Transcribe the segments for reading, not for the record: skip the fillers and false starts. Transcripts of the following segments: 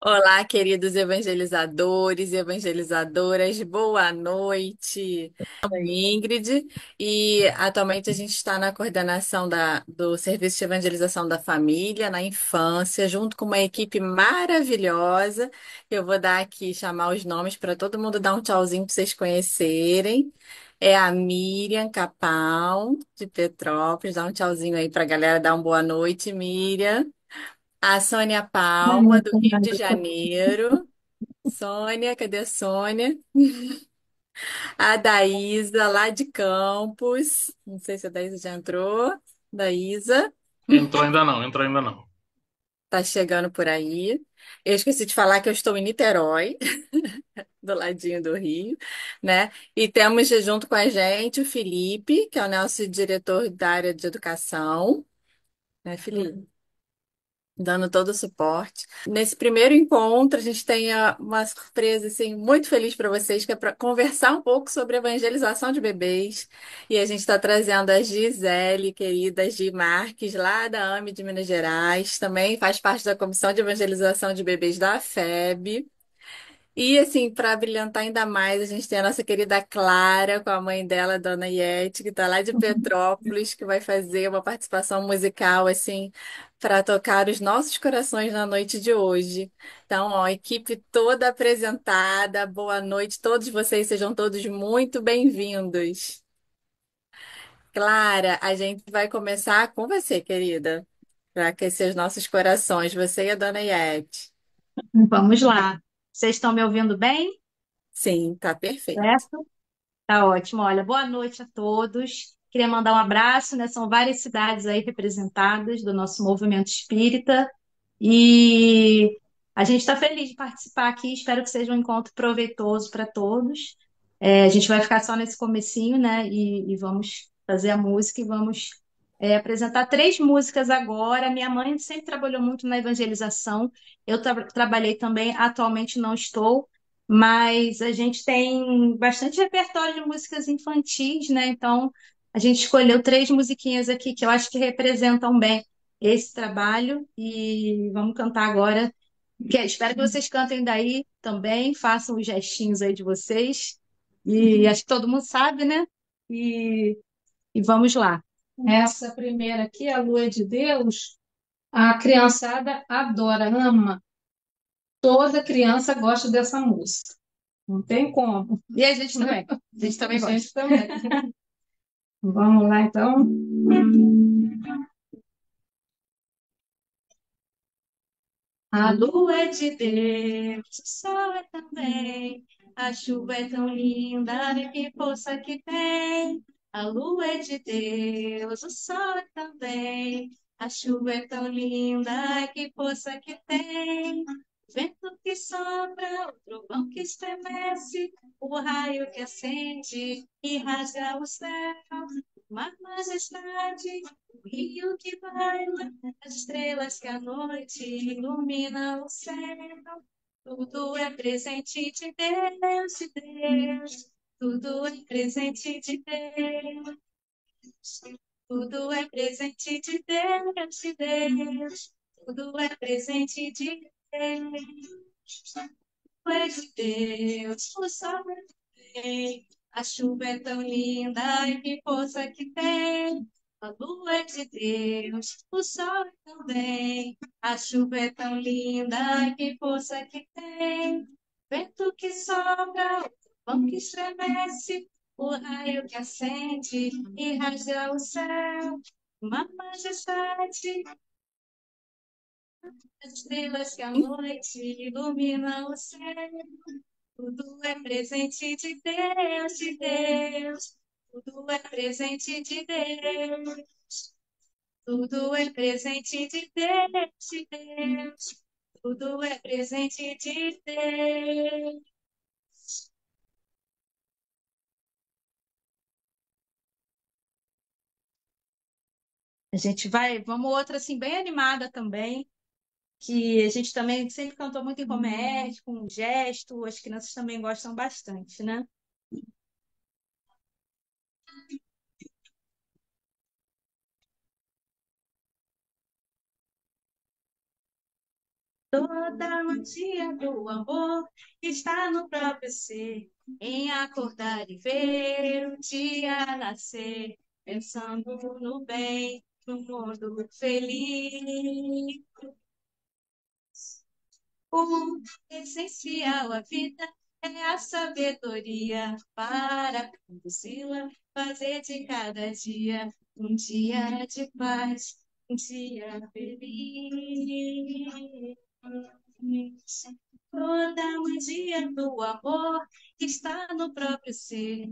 Olá, queridos evangelizadores e evangelizadoras, boa noite. Sou Ingrid e atualmente a gente está na coordenação do Serviço de Evangelização da Família na infância, junto com uma equipe maravilhosa. Eu vou dar aqui, chamar os nomes para todo mundo dar um tchauzinho para vocês conhecerem. É a Miriam Capão, de Petrópolis. Dá um tchauzinho aí para a galera, dar uma boa noite, Miriam. A Sônia Palma, do Rio de Janeiro. Sônia, cadê a Sônia? A Daísa, lá de Campos. Não sei se a Daísa já entrou. Daísa, Entrou ainda não. tá chegando por aí. Eu esqueci de falar que eu estou em Niterói, do ladinho do Rio, né? E temos junto com a gente o Felipe, que é o nosso diretor da área de educação, né, Felipe? Dando todo o suporte. Nesse primeiro encontro, a gente tem uma surpresa assim, muito feliz para vocês, que é para conversar um pouco sobre evangelização de bebês. E a gente está trazendo a Gisele, querida Gi Marques, lá da AME de Minas Gerais, também faz parte da Comissão de Evangelização de Bebês da FEB. E assim, para brilhantar ainda mais, a gente tem a nossa querida Clara, com a mãe dela, Dona Iete, que está lá de Petrópolis, que vai fazer uma participação musical assim para tocar os nossos corações na noite de hoje. Então, ó, equipe toda apresentada. Boa noite, todos vocês, sejam todos muito bem-vindos. Clara, a gente vai começar com você, querida, para aquecer os nossos corações, você e a Dona Iete. Vamos lá. Vocês estão me ouvindo bem? Sim, tá perfeito. Certo? Tá ótimo. Olha, boa noite a todos. Queria mandar um abraço, né? São várias cidades aí representadas do nosso movimento espírita e a gente está feliz de participar aqui. Espero que seja um encontro proveitoso para todos. A gente vai ficar só nesse comecinho, né? E vamos fazer a música e vamos apresentar três músicas agora. Minha mãe sempre trabalhou muito na evangelização. Eu trabalhei também, atualmente não estou, mas a gente tem bastante repertório de músicas infantis, né? Então a gente escolheu três musiquinhas aqui que eu acho que representam bem esse trabalho e vamos cantar agora. Espero que vocês cantem daí também, façam os gestinhos aí de vocês. E acho que todo mundo sabe, né? E, e vamos lá. Essa primeira aqui, A Lua é de Deus, a criançada adora, ama. Toda criança gosta dessa música. Não tem como. E a gente também. A gente também gosta. A gente também. Vamos lá, então. A lua é de Deus, o sol é também, a chuva é tão linda, que força que tem. A lua é de Deus, o sol é também, a chuva é tão linda, que força que tem. O vento que sopra, o trovão que estremece, o raio que acende e rasga o céu. Uma majestade, o rio que baila, as estrelas que à noite iluminam o céu. Tudo é presente de Deus, de Deus. Tudo é presente de Deus. Tudo é presente de Deus, de Deus. Tudo é presente de Deus. É de Deus, o sol é bem, a chuva é tão linda e que força que tem. A lua é de Deus, o sol é também, a chuva é tão linda e que força que tem. Vento que sopra, o trovão que estremece, o raio que acende e rasga o céu. Uma majestade, as estrelas que à noite iluminam o céu. Tudo é presente de Deus, de Deus. Tudo é presente de Deus. Tudo é presente de Deus, de Deus. Tudo é presente de Deus. A gente vai, vamos outra assim bem animada também, que a gente também sempre cantou muito em comédia, com gesto, as crianças também gostam bastante, né? Toda magia do amor está no próprio ser, em acordar e ver o dia nascer, pensando no bem, no mundo feliz. O essencial à vida é a sabedoria para conduzi-la, fazer de cada dia um dia de paz, um dia feliz. Toda a magia do amor está no próprio ser,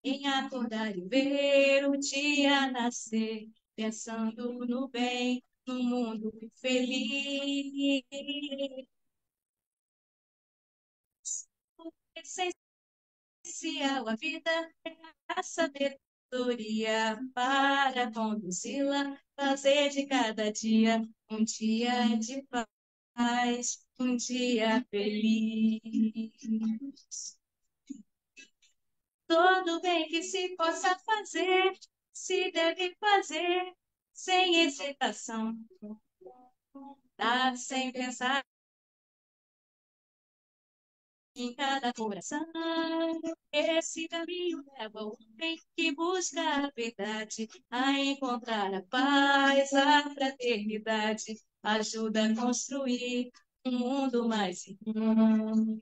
em acordar e ver o dia nascer, pensando no bem, no mundo feliz. Essencial à vida é a sabedoria para conduzi-la, fazer de cada dia um dia de paz, um dia feliz. Todo bem que se possa fazer, se deve fazer, sem hesitação, tá? Sem pensar em cada coração. Esse caminho leva o homem que busca a verdade, a encontrar a paz, a fraternidade, ajuda a construir um mundo mais irmão.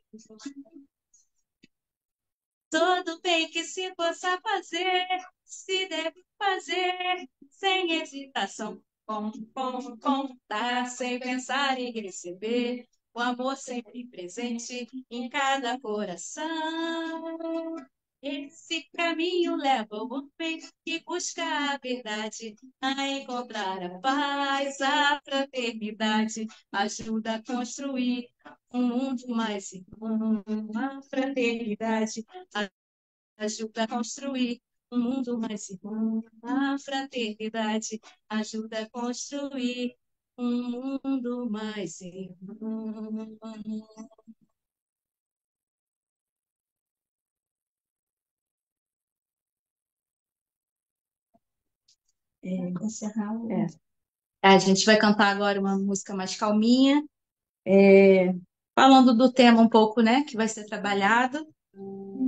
Todo bem que se possa fazer, se deve fazer, sem hesitação. Dar sem pensar em receber, o amor sempre presente em cada coração. Esse caminho leva o homem que busca a verdade a encontrar a paz, a fraternidade, ajuda a construir um mundo mais irmão, a fraternidade ajuda a construir um mundo mais irmão. A fraternidade ajuda a construir um mundo mais irmão. Vou encerrar a gente vai cantar agora uma música mais calminha, falando do tema um pouco, né, que vai ser trabalhado,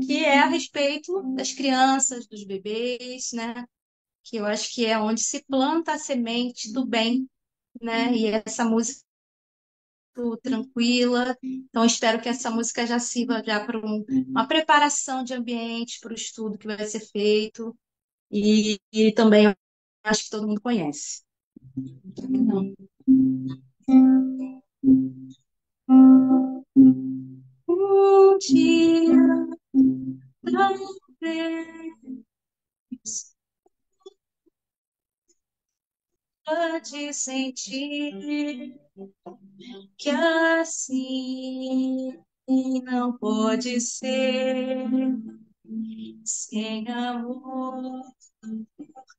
que é a respeito das crianças, dos bebês, né, que eu acho que é onde se planta a semente do bem, né, e essa música tranquila. Então, espero que essa música já sirva já para uma preparação de ambiente para o estudo que vai ser feito. E também acho que todo mundo conhece. Então, um dia, talvez, pode sentir que assim não pode ser sem amor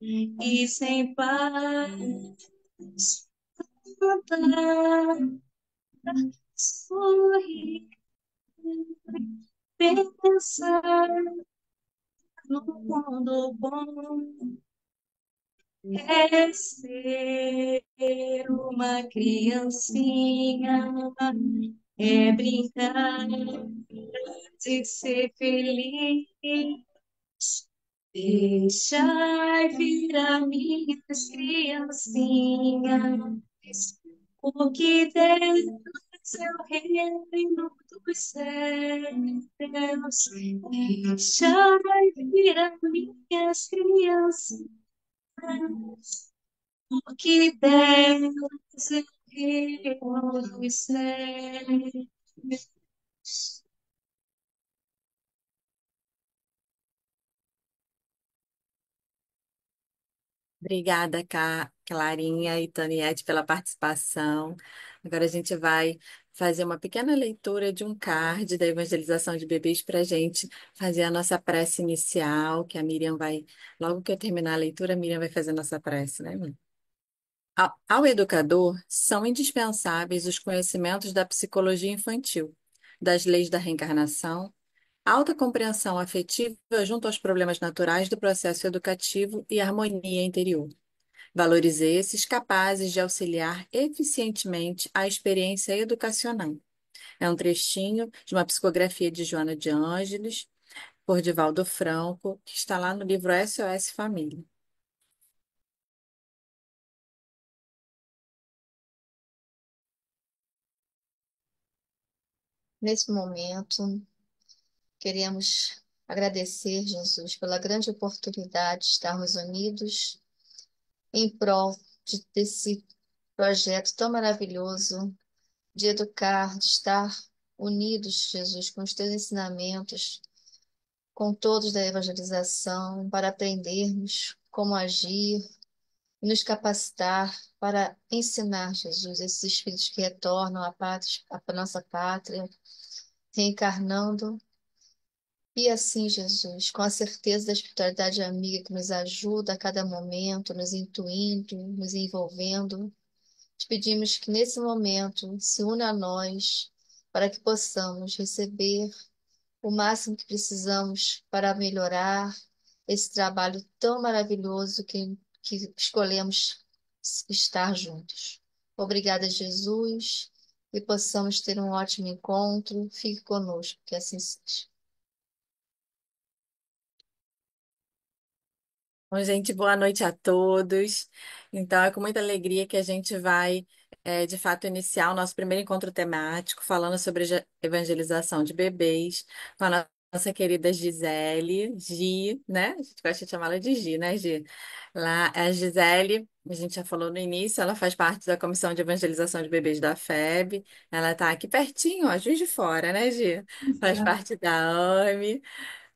e sem paz. Cantar, sorrir, pensar no mundo bom é ser uma criancinha, é brincar de ser feliz. Deixai vir a minhas criancinhas, porque Deus é o reino dos céus. Deixai vir a minhas criancinhas, porque Deus é o reino dos céus. Obrigada, Clarinha e Taniette, pela participação. Agora a gente vai fazer uma pequena leitura de um card da evangelização de bebês para a gente fazer a nossa prece inicial, que a Miriam vai, logo que eu terminar a leitura, a Miriam vai fazer a nossa prece, né, Miriam? Ao educador, são indispensáveis os conhecimentos da psicologia infantil, das leis da reencarnação, alta compreensão afetiva junto aos problemas naturais do processo educativo e harmonia interior. Valorize esses capazes de auxiliar eficientemente a experiência educacional. É um trechinho de uma psicografia de Joana de Ângeles, por Divaldo Franco, que está lá no livro SOS Família. Nesse momento, queremos agradecer, Jesus, pela grande oportunidade de estarmos unidos em prol desse projeto tão maravilhoso de educar, de estar unidos, Jesus, com os teus ensinamentos, com todos da evangelização, para aprendermos como agir e nos capacitar para ensinar, Jesus, esses espíritos que retornam à nossa pátria, reencarnando. E assim, Jesus, com a certeza da espiritualidade amiga que nos ajuda a cada momento, nos intuindo, nos envolvendo, te pedimos que nesse momento se una a nós para que possamos receber o máximo que precisamos para melhorar esse trabalho tão maravilhoso que escolhemos estar juntos. Obrigada, Jesus, e possamos ter um ótimo encontro. Fique conosco, que assim seja. Bom, gente, boa noite a todos. Então, é com muita alegria que a gente vai, de fato, iniciar o nosso primeiro encontro temático, falando sobre evangelização de bebês, com a nossa querida Gisele, Gi, né? A gente gosta de chamá-la de Gi, né, Gi? Lá, a Gisele, a gente já falou no início, ela faz parte da Comissão de Evangelização de Bebês da FEB. Ela está aqui pertinho, ó, Juiz de Fora, né, Gi? Faz parte da AME.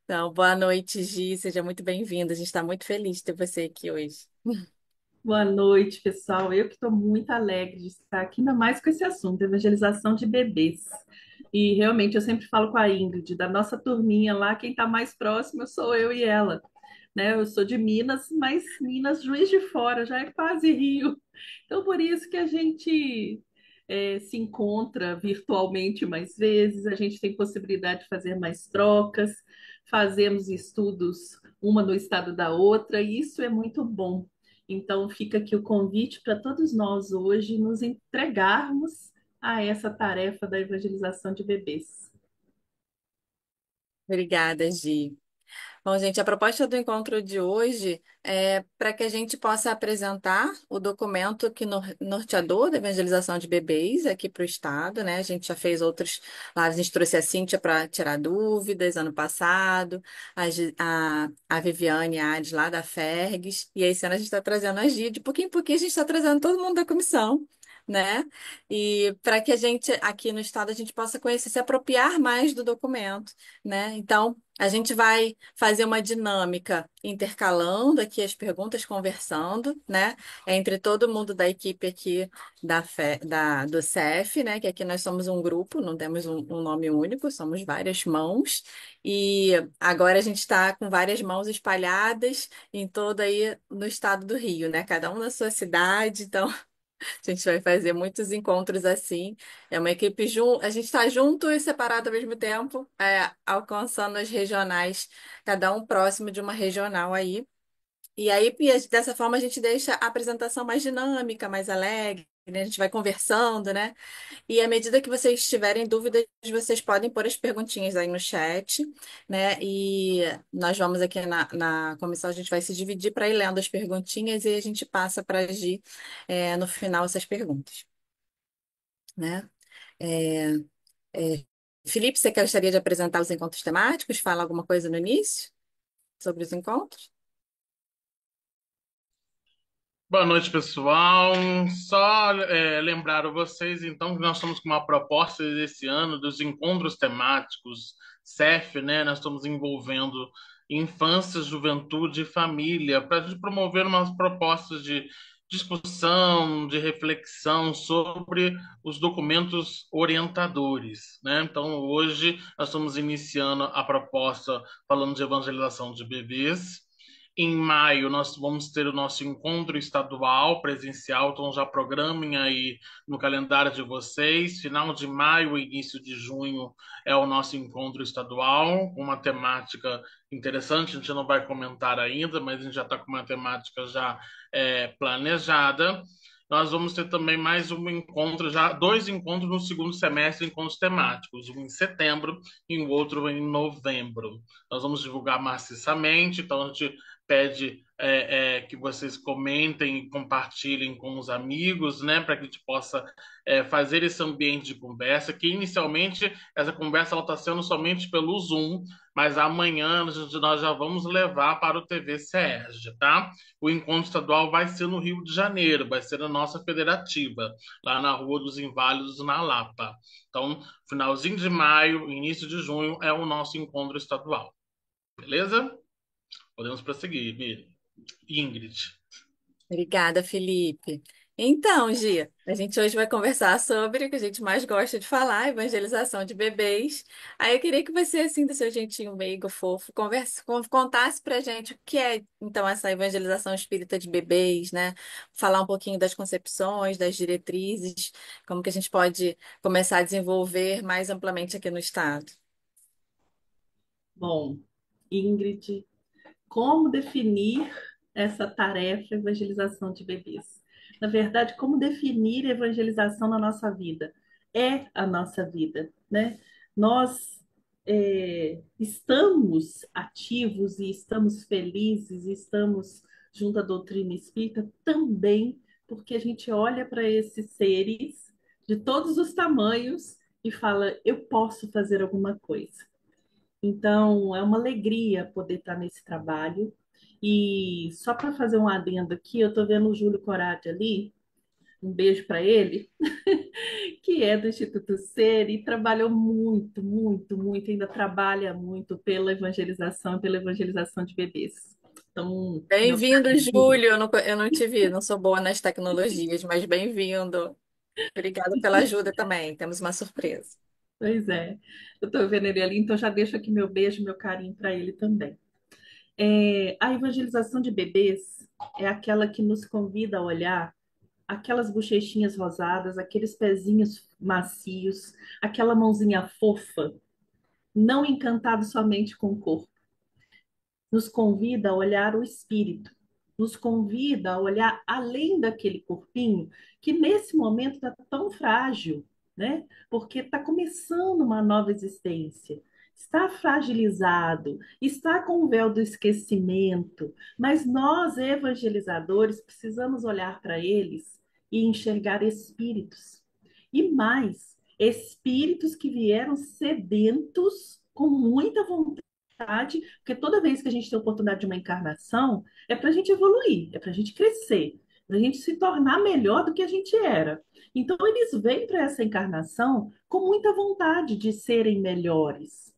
Então, boa noite, Gi. Seja muito bem-vinda. A gente está muito feliz de ter você aqui hoje. Boa noite, pessoal. Eu que estou muito alegre de estar aqui, ainda mais com esse assunto, evangelização de bebês. E realmente eu sempre falo com a Ingrid, da nossa turminha lá, quem está mais próximo sou eu e ela. Né? Eu sou de Minas, mas Minas, Juiz de Fora, já é quase Rio. Então, por isso que a gente se encontra virtualmente mais vezes, a gente tem possibilidade de fazer mais trocas, fazemos estudos uma no estado da outra, e isso é muito bom. Então, fica aqui o convite para todos nós hoje nos entregarmos a essa tarefa da evangelização de bebês. Obrigada, Gi. Bom, gente, a proposta do encontro de hoje é para que a gente possa apresentar o documento que norteador da evangelização de bebês aqui para o Estado, né? A gente já fez outros lá, a gente trouxe a Cíntia para tirar dúvidas ano passado, a Viviane e a Ades lá da Fergs, e esse ano a gente está trazendo a Gi, de pouquinho em pouquinho a gente está trazendo todo mundo da comissão. Né? E para que a gente aqui no estado a gente possa conhecer, se apropriar mais do documento, né? Então, a gente vai fazer uma dinâmica intercalando aqui as perguntas, conversando, né? Entre todo mundo da equipe aqui do CEF, né? Que aqui nós somos um grupo, não temos um nome único, somos várias mãos. E agora a gente está com várias mãos espalhadas em todo aí no estado do Rio, né? Cada um na sua cidade, então a gente vai fazer muitos encontros assim. É uma equipe junto, a gente está junto e separado ao mesmo tempo, alcançando as regionais, cada um próximo de uma regional aí. E aí, dessa forma, a gente deixa a apresentação mais dinâmica, mais alegre, né? A gente vai conversando, né? E à medida que vocês tiverem dúvidas, vocês podem pôr as perguntinhas aí no chat, né? E nós vamos aqui na comissão, a gente vai se dividir para ir lendo as perguntinhas e a gente passa para agir no final essas perguntas, né? É, é, Felipe, você gostaria de apresentar os encontros temáticos? Fala alguma coisa no início sobre os encontros? Boa noite, pessoal. Só lembrar a vocês, então, que nós estamos com uma proposta desse ano dos encontros temáticos CEF, né? Nós estamos envolvendo infância, juventude e família para a gente promover umas propostas de discussão, de reflexão sobre os documentos orientadores, né? Então, hoje nós estamos iniciando a proposta falando de evangelização de bebês. Em maio, nós vamos ter o nosso encontro estadual presencial, então já programem aí no calendário de vocês. Final de maio, início de junho é o nosso encontro estadual, com uma temática interessante. A gente não vai comentar ainda, mas a gente já está com uma temática já planejada. Nós vamos ter também mais um encontro, já dois encontros no segundo semestre, encontros temáticos, um em setembro e o outro em novembro. Nós vamos divulgar maciçamente, então a gente pede que vocês comentem e compartilhem com os amigos, né, para que a gente possa fazer esse ambiente de conversa, que inicialmente essa conversa está sendo somente pelo Zoom, mas amanhã nós já vamos levar para o TV Serge, tá? O encontro estadual vai ser no Rio de Janeiro, vai ser na nossa federativa, lá na Rua dos Inválidos, na Lapa. Então, finalzinho de maio, início de junho é o nosso encontro estadual. Beleza? Podemos prosseguir, Ingrid. Obrigada, Felipe. Então, Gia, a gente hoje vai conversar sobre o que a gente mais gosta de falar, evangelização de bebês. Aí eu queria que você, assim, do seu jeitinho meigo, fofo, contasse pra gente o que é, então, essa evangelização espírita de bebês, né? Falar um pouquinho das concepções, das diretrizes, como que a gente pode começar a desenvolver mais amplamente aqui no estado. Bom, Ingrid, como definir essa tarefa evangelização de bebês? Na verdade, como definir evangelização na nossa vida? É a nossa vida, né? Nós estamos ativos e estamos felizes, e estamos junto à doutrina espírita também porque a gente olha para esses seres de todos os tamanhos e fala, eu posso fazer alguma coisa. Então, é uma alegria poder estar nesse trabalho. E só para fazer um adendo aqui, eu estou vendo o Júlio Corati ali, um beijo para ele, que é do Instituto Ser e trabalhou muito, muito, muito, ainda trabalha muito pela evangelização de bebês. Então, meu Bem-vindo, carinho. Júlio. Eu não te vi, não sou boa nas tecnologias, mas bem-vindo. Obrigada pela ajuda também. Temos uma surpresa. Pois é, eu estou vendo ele ali, então já deixo aqui meu beijo, meu carinho para ele também. A evangelização de bebês é aquela que nos convida a olhar aquelas bochechinhas rosadas, aqueles pezinhos macios, aquela mãozinha fofa, não encantado somente com o corpo. Nos convida a olhar o espírito, nos convida a olhar além daquele corpinho que nesse momento está tão frágil, né? Porque está começando uma nova existência. Está fragilizado, está com o véu do esquecimento, mas nós, evangelizadores, precisamos olhar para eles e enxergar espíritos. E mais, espíritos que vieram sedentos, com muita vontade, porque toda vez que a gente tem a oportunidade de uma encarnação, é para a gente evoluir, é para a gente crescer, para a gente se tornar melhor do que a gente era. Então, eles vêm para essa encarnação com muita vontade de serem melhores.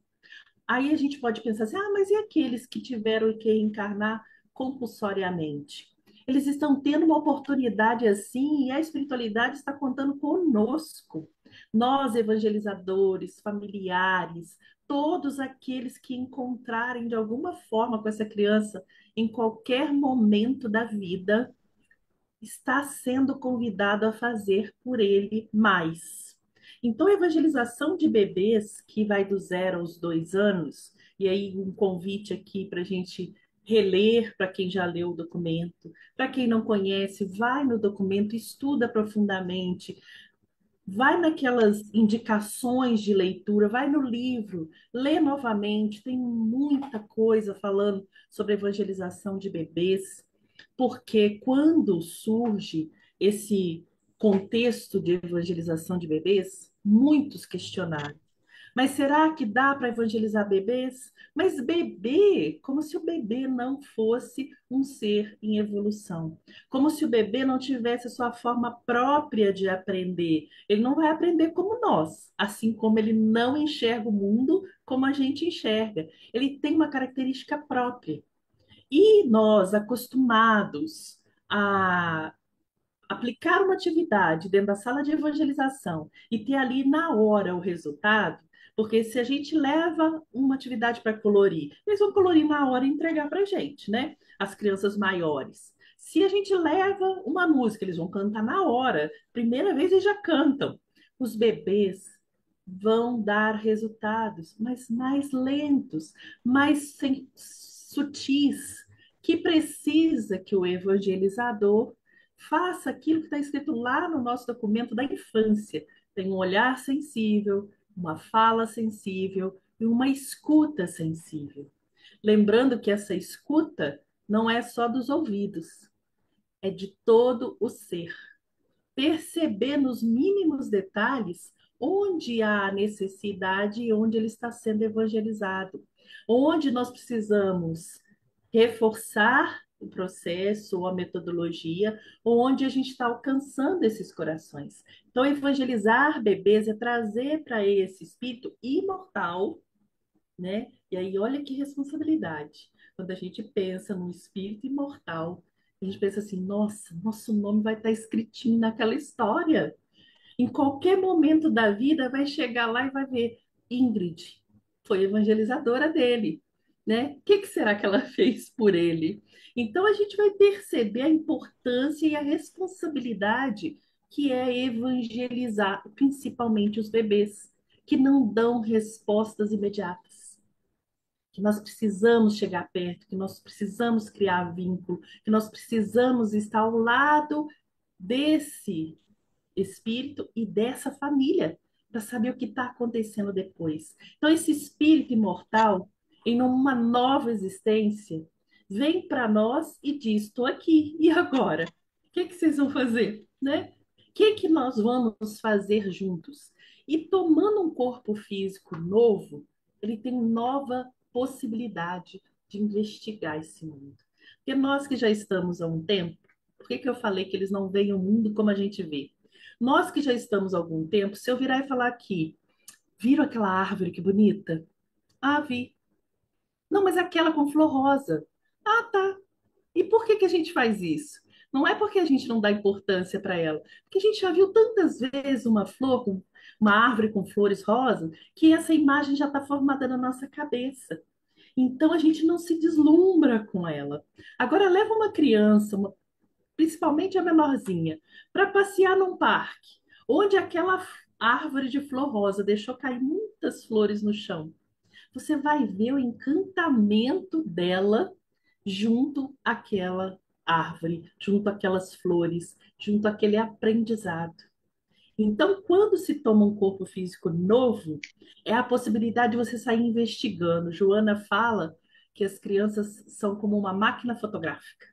Aí a gente pode pensar assim: ah, mas e aqueles que tiveram que reencarnar compulsoriamente? Eles estão tendo uma oportunidade assim e a espiritualidade está contando conosco. Nós, evangelizadores, familiares, todos aqueles que encontrarem de alguma forma com essa criança em qualquer momento da vida, está sendo convidado a fazer por ele mais. Então, a evangelização de bebês, que vai do 0 aos 2 anos, e aí um convite aqui para a gente reler para quem já leu o documento, para quem não conhece, vai no documento, estuda profundamente, vai naquelas indicações de leitura, vai no livro, lê novamente, tem muita coisa falando sobre evangelização de bebês, porque quando surge esse contexto de evangelização de bebês, muitos questionaram. Mas será que dá para evangelizar bebês? Mas bebê, como se o bebê não fosse um ser em evolução, como se o bebê não tivesse a sua forma própria de aprender. Ele não vai aprender como nós, assim como ele não enxerga o mundo como a gente enxerga. Ele tem uma característica própria. E nós, acostumados a aplicar uma atividade dentro da sala de evangelização e ter ali na hora o resultado, Porque se a gente leva uma atividade para colorir, eles vão colorir na hora e entregar para a gente, né? As crianças maiores. Se a gente leva uma música, eles vão cantar na hora. Primeira vez eles já cantam. Os bebês vão dar resultados, mas mais lentos, sutis, que precisa que o evangelizador faça aquilo que está escrito lá no nosso documento da infância. Tem um olhar sensível, uma fala sensível e uma escuta sensível. Lembrando que essa escuta não é só dos ouvidos, é de todo o ser. Perceber nos mínimos detalhes onde há necessidade e onde ele está sendo evangelizado, onde nós precisamos reforçar o processo ou a metodologia, onde a gente está alcançando esses corações. Então, evangelizar bebês é trazer para esse espírito imortal, né? E aí, olha que responsabilidade. Quando a gente pensa num espírito imortal, a gente pensa assim, nossa, nosso nome vai estar escritinho naquela história. Em qualquer momento da vida vai chegar lá e vai ver Ingrid foi evangelizadora dele, né? O que será que ela fez por ele? Então a gente vai perceber a importância e a responsabilidade que é evangelizar, principalmente os bebês, que não dão respostas imediatas. Que nós precisamos chegar perto, que nós precisamos criar vínculo, que nós precisamos estar ao lado desse espírito e dessa família, para saber o que está acontecendo depois. Então, esse espírito imortal, em uma nova existência, vem para nós e diz: estou aqui, e agora? O que vocês vão fazer? Né? O que nós vamos fazer juntos? E tomando um corpo físico novo, ele tem nova possibilidade de investigar esse mundo. Porque nós que já estamos há um tempo, por que eu falei que eles não veem o mundo como a gente vê? Nós que já estamos há algum tempo, se eu virar e falar aqui, viram aquela árvore que bonita? Ah, vi. Não, mas aquela com flor rosa. Ah, tá. E por que que a gente faz isso? Não é porque a gente não dá importância para ela, porque a gente já viu tantas vezes uma flor, uma árvore com flores rosas, que essa imagem já está formada na nossa cabeça. Então a gente não se deslumbra com ela. Agora leva uma criança, principalmente a menorzinha, para passear num parque, onde aquela árvore de flor rosa deixou cair muitas flores no chão. Você vai ver o encantamento dela junto àquela árvore, junto àquelas flores, junto àquele aprendizado. Então, quando se toma um corpo físico novo, é a possibilidade de você sair investigando. Joana fala que as crianças são como uma máquina fotográfica,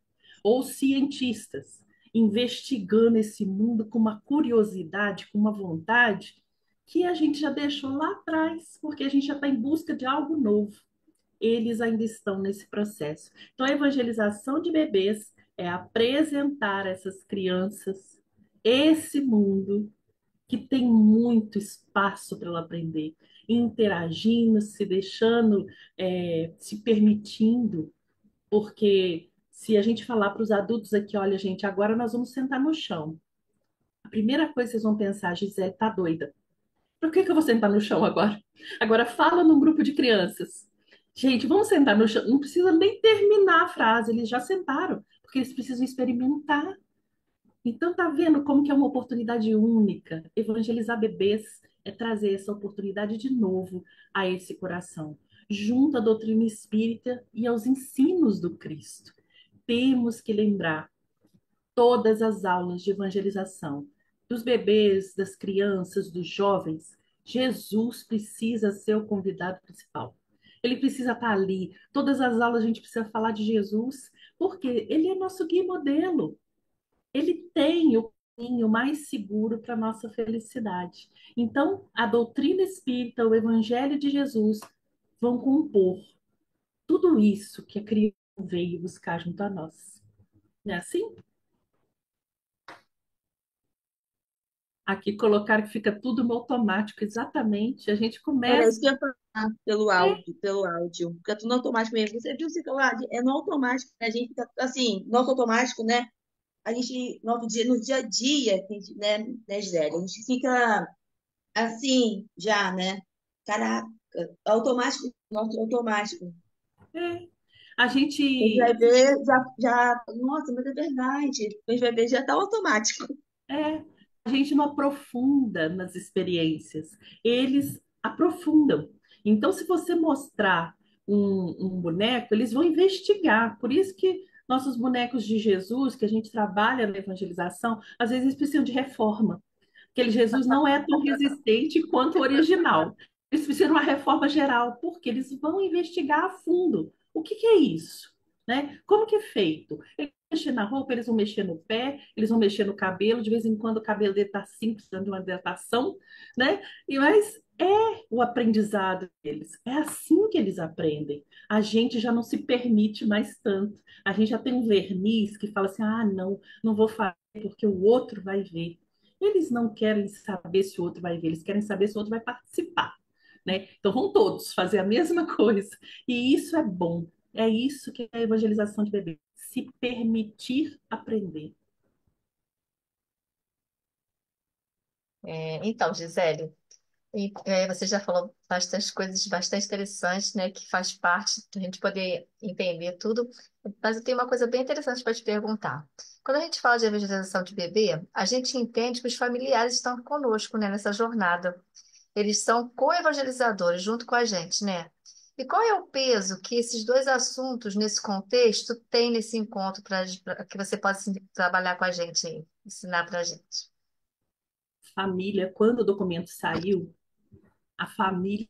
ou cientistas, investigando esse mundo com uma curiosidade, com uma vontade que a gente já deixou lá atrás, porque a gente já está em busca de algo novo. Eles ainda estão nesse processo. Então, a evangelização de bebês é apresentar essas crianças esse mundo que tem muito espaço para ela aprender, interagindo, se deixando, se permitindo, porque se a gente falar para os adultos aqui, olha, gente, agora nós vamos sentar no chão. A primeira coisa que vocês vão pensar, Gisele, tá doida. Por que que eu vou sentar no chão agora? Agora fala num grupo de crianças. Gente, vamos sentar no chão. Não precisa nem terminar a frase, eles já sentaram, porque eles precisam experimentar. Então, tá vendo como que é uma oportunidade única? Evangelizar bebês é trazer essa oportunidade de novo a esse coração, junto à doutrina espírita e aos ensinos do Cristo. Temos que lembrar todas as aulas de evangelização, dos bebês, das crianças, dos jovens. Jesus precisa ser o convidado principal. Ele precisa estar ali. Todas as aulas a gente precisa falar de Jesus, porque ele é nosso guia e modelo. Ele tem o caminho mais seguro para a nossa felicidade. Então, a doutrina espírita, o Evangelho de Jesus vão compor tudo isso que a criança veio buscar junto a nós. Não é assim? Aqui colocar que fica tudo no automático, exatamente. A gente Era começa. isso que eu ia falar pelo áudio. Fica tudo no automático mesmo. Você viu, Ciclade? É no automático, né? A gente fica assim, nosso automático, né? A gente, no dia a dia, né, Gisele? A gente fica assim, já, né? Caraca, automático, nosso automático. É, a Os gente bebês nossa, mas é verdade. Os bebês já tá automático. É, a gente não aprofunda nas experiências, eles aprofundam. Então, se você mostrar um boneco, eles vão investigar. Por isso que nossos bonecos de Jesus, que a gente trabalha na evangelização, às vezes eles precisam de reforma. Aquele Jesus não é tão resistente quanto o original. Eles precisam de uma reforma geral, porque eles vão investigar a fundo. O que que é isso? Né? Como que é feito? Eles vão mexer na roupa, eles vão mexer no pé, eles vão mexer no cabelo, de vez em quando o cabelo dele está assim, precisando de uma hidratação, né? Mas é o aprendizado deles. É assim que eles aprendem. A gente já não se permite mais tanto. A gente já tem um verniz que fala assim: ah, não, não vou fazer porque o outro vai ver. Eles não querem saber se o outro vai ver, eles querem saber se o outro vai participar, né? Então vão todos fazer a mesma coisa. E isso é bom. É isso que é a evangelização de bebê. Se permitir aprender. Então, Gisele, você já falou bastante coisas bastante interessantes, né, que faz parte da gente poder entender tudo, mas eu tenho uma coisa bem interessante para te perguntar. Quando a gente fala de evangelização de bebê, a gente entende que os familiares estão conosco, né, nessa jornada. Eles são co-evangelizadores junto com a gente, né? E qual é o peso que esses dois assuntos, nesse contexto, têm nesse encontro para que você possa trabalhar com a gente aí, ensinar para a gente? Família, quando o documento saiu, a família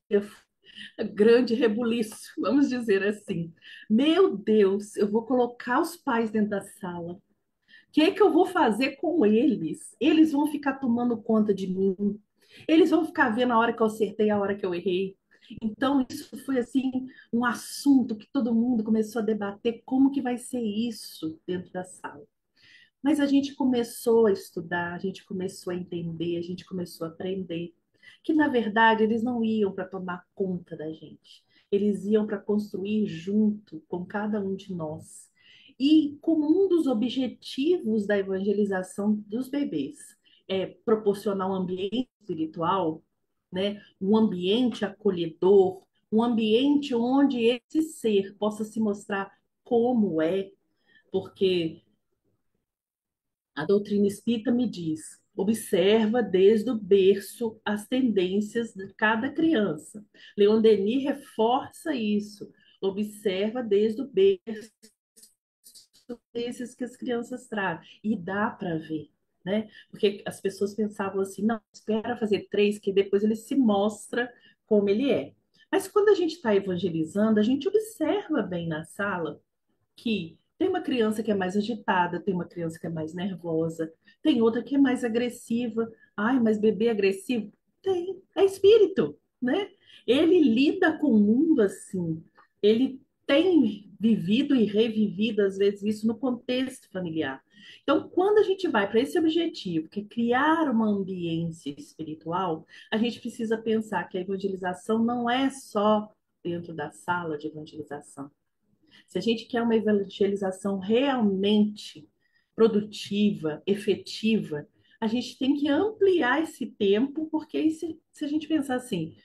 grande rebuliço, vamos dizer assim. Meu Deus, eu vou colocar os pais dentro da sala. O que que eu vou fazer com eles? Eles vão ficar tomando conta de mim. Eles vão ficar vendo a hora que eu acertei, a hora que eu errei. Então, isso foi assim um assunto que todo mundo começou a debater como que vai ser isso dentro da sala. Mas a gente começou a estudar, a gente começou a entender, a gente começou a aprender que, na verdade, eles não iam para tomar conta da gente. Eles iam para construir junto com cada um de nós. E como um dos objetivos da evangelização dos bebês é proporcionar um ambiente espiritual, né? Um ambiente acolhedor, um ambiente onde esse ser possa se mostrar como é, porque a doutrina espírita me diz: observa desde o berço as tendências de cada criança. Leon Denis reforça isso. Observa desde o berço esses que as crianças trazem. E dá para ver, né? Porque as pessoas pensavam assim: não, espera fazer três, que depois ele se mostra como ele é. Mas quando a gente está evangelizando, a gente observa bem na sala que tem uma criança que é mais agitada, tem uma criança que é mais nervosa, tem outra que é mais agressiva. Ai, mas bebê agressivo? Tem, é espírito, né? Ele lida com o mundo assim. Ele tem vivido e revivido, às vezes, isso no contexto familiar. Então, quando a gente vai para esse objetivo, que é criar uma ambiência espiritual, a gente precisa pensar que a evangelização não é só dentro da sala de evangelização. Se a gente quer uma evangelização realmente produtiva, efetiva, a gente tem que ampliar esse tempo, porque se a gente pensar assim,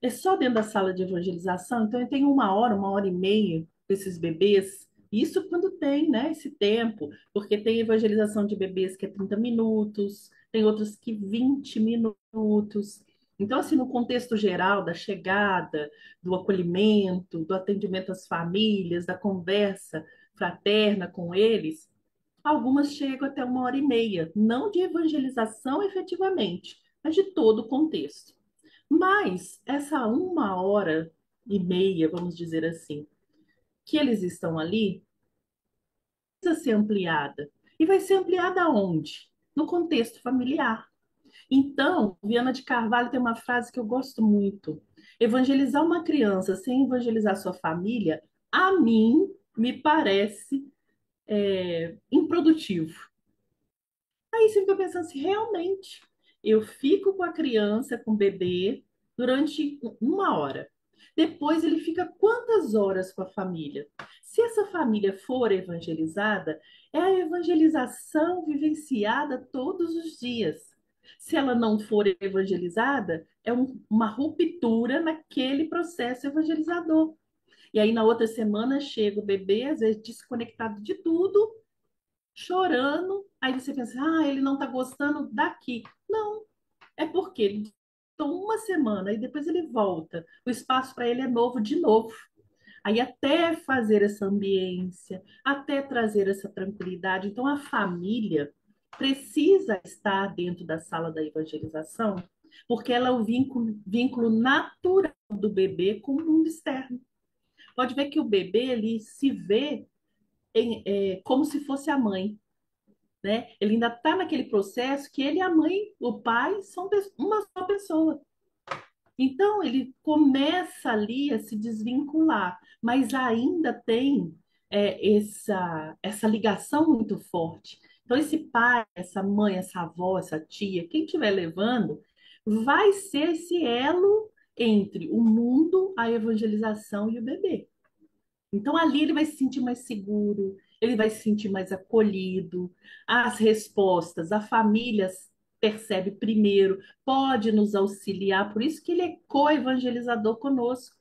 é só dentro da sala de evangelização, então eu tenho uma hora e meia com esses bebês. Isso quando tem, né, esse tempo, porque tem evangelização de bebês que é 30 minutos, tem outros que 20 minutos. Então, assim, no contexto geral da chegada, do acolhimento, do atendimento às famílias, da conversa fraterna com eles, algumas chegam até uma hora e meia, não de evangelização efetivamente, mas de todo o contexto. Mas essa uma hora e meia, vamos dizer assim, que eles estão ali, precisa ser ampliada. E vai ser ampliada aonde? No contexto familiar. Então, Viana de Carvalho tem uma frase que eu gosto muito. Evangelizar uma criança sem evangelizar sua família, a mim, me parece improdutivo. Aí você fica pensando assim, realmente, eu fico com a criança, com o bebê, durante uma hora. Depois ele fica quantas horas com a família? Se essa família for evangelizada, é a evangelização vivenciada todos os dias. Se ela não for evangelizada, é uma ruptura naquele processo evangelizador. E aí, na outra semana, chega o bebê, às vezes desconectado de tudo, chorando. Aí você pensa, ah, ele não está gostando daqui. Não, é porque ele ficou uma semana e depois ele volta. O espaço para ele é novo de novo. Aí até fazer essa ambiência, até trazer essa tranquilidade. Então a família precisa estar dentro da sala da evangelização, porque ela é o vínculo natural do bebê com o mundo externo. Pode ver que o bebê ele se vê como se fosse a mãe, né? Ele ainda está naquele processo que ele e a mãe, o pai, são uma só pessoa. Então, ele começa ali a se desvincular, mas ainda tem essa ligação muito forte. Então, esse pai, essa mãe, essa avó, essa tia, quem estiver levando, vai ser esse elo entre o mundo, a evangelização e o bebê. Então, ali ele vai se sentir mais seguro, ele vai se sentir mais acolhido. As respostas, a família percebe primeiro, pode nos auxiliar, por isso que ele é co-evangelizador conosco.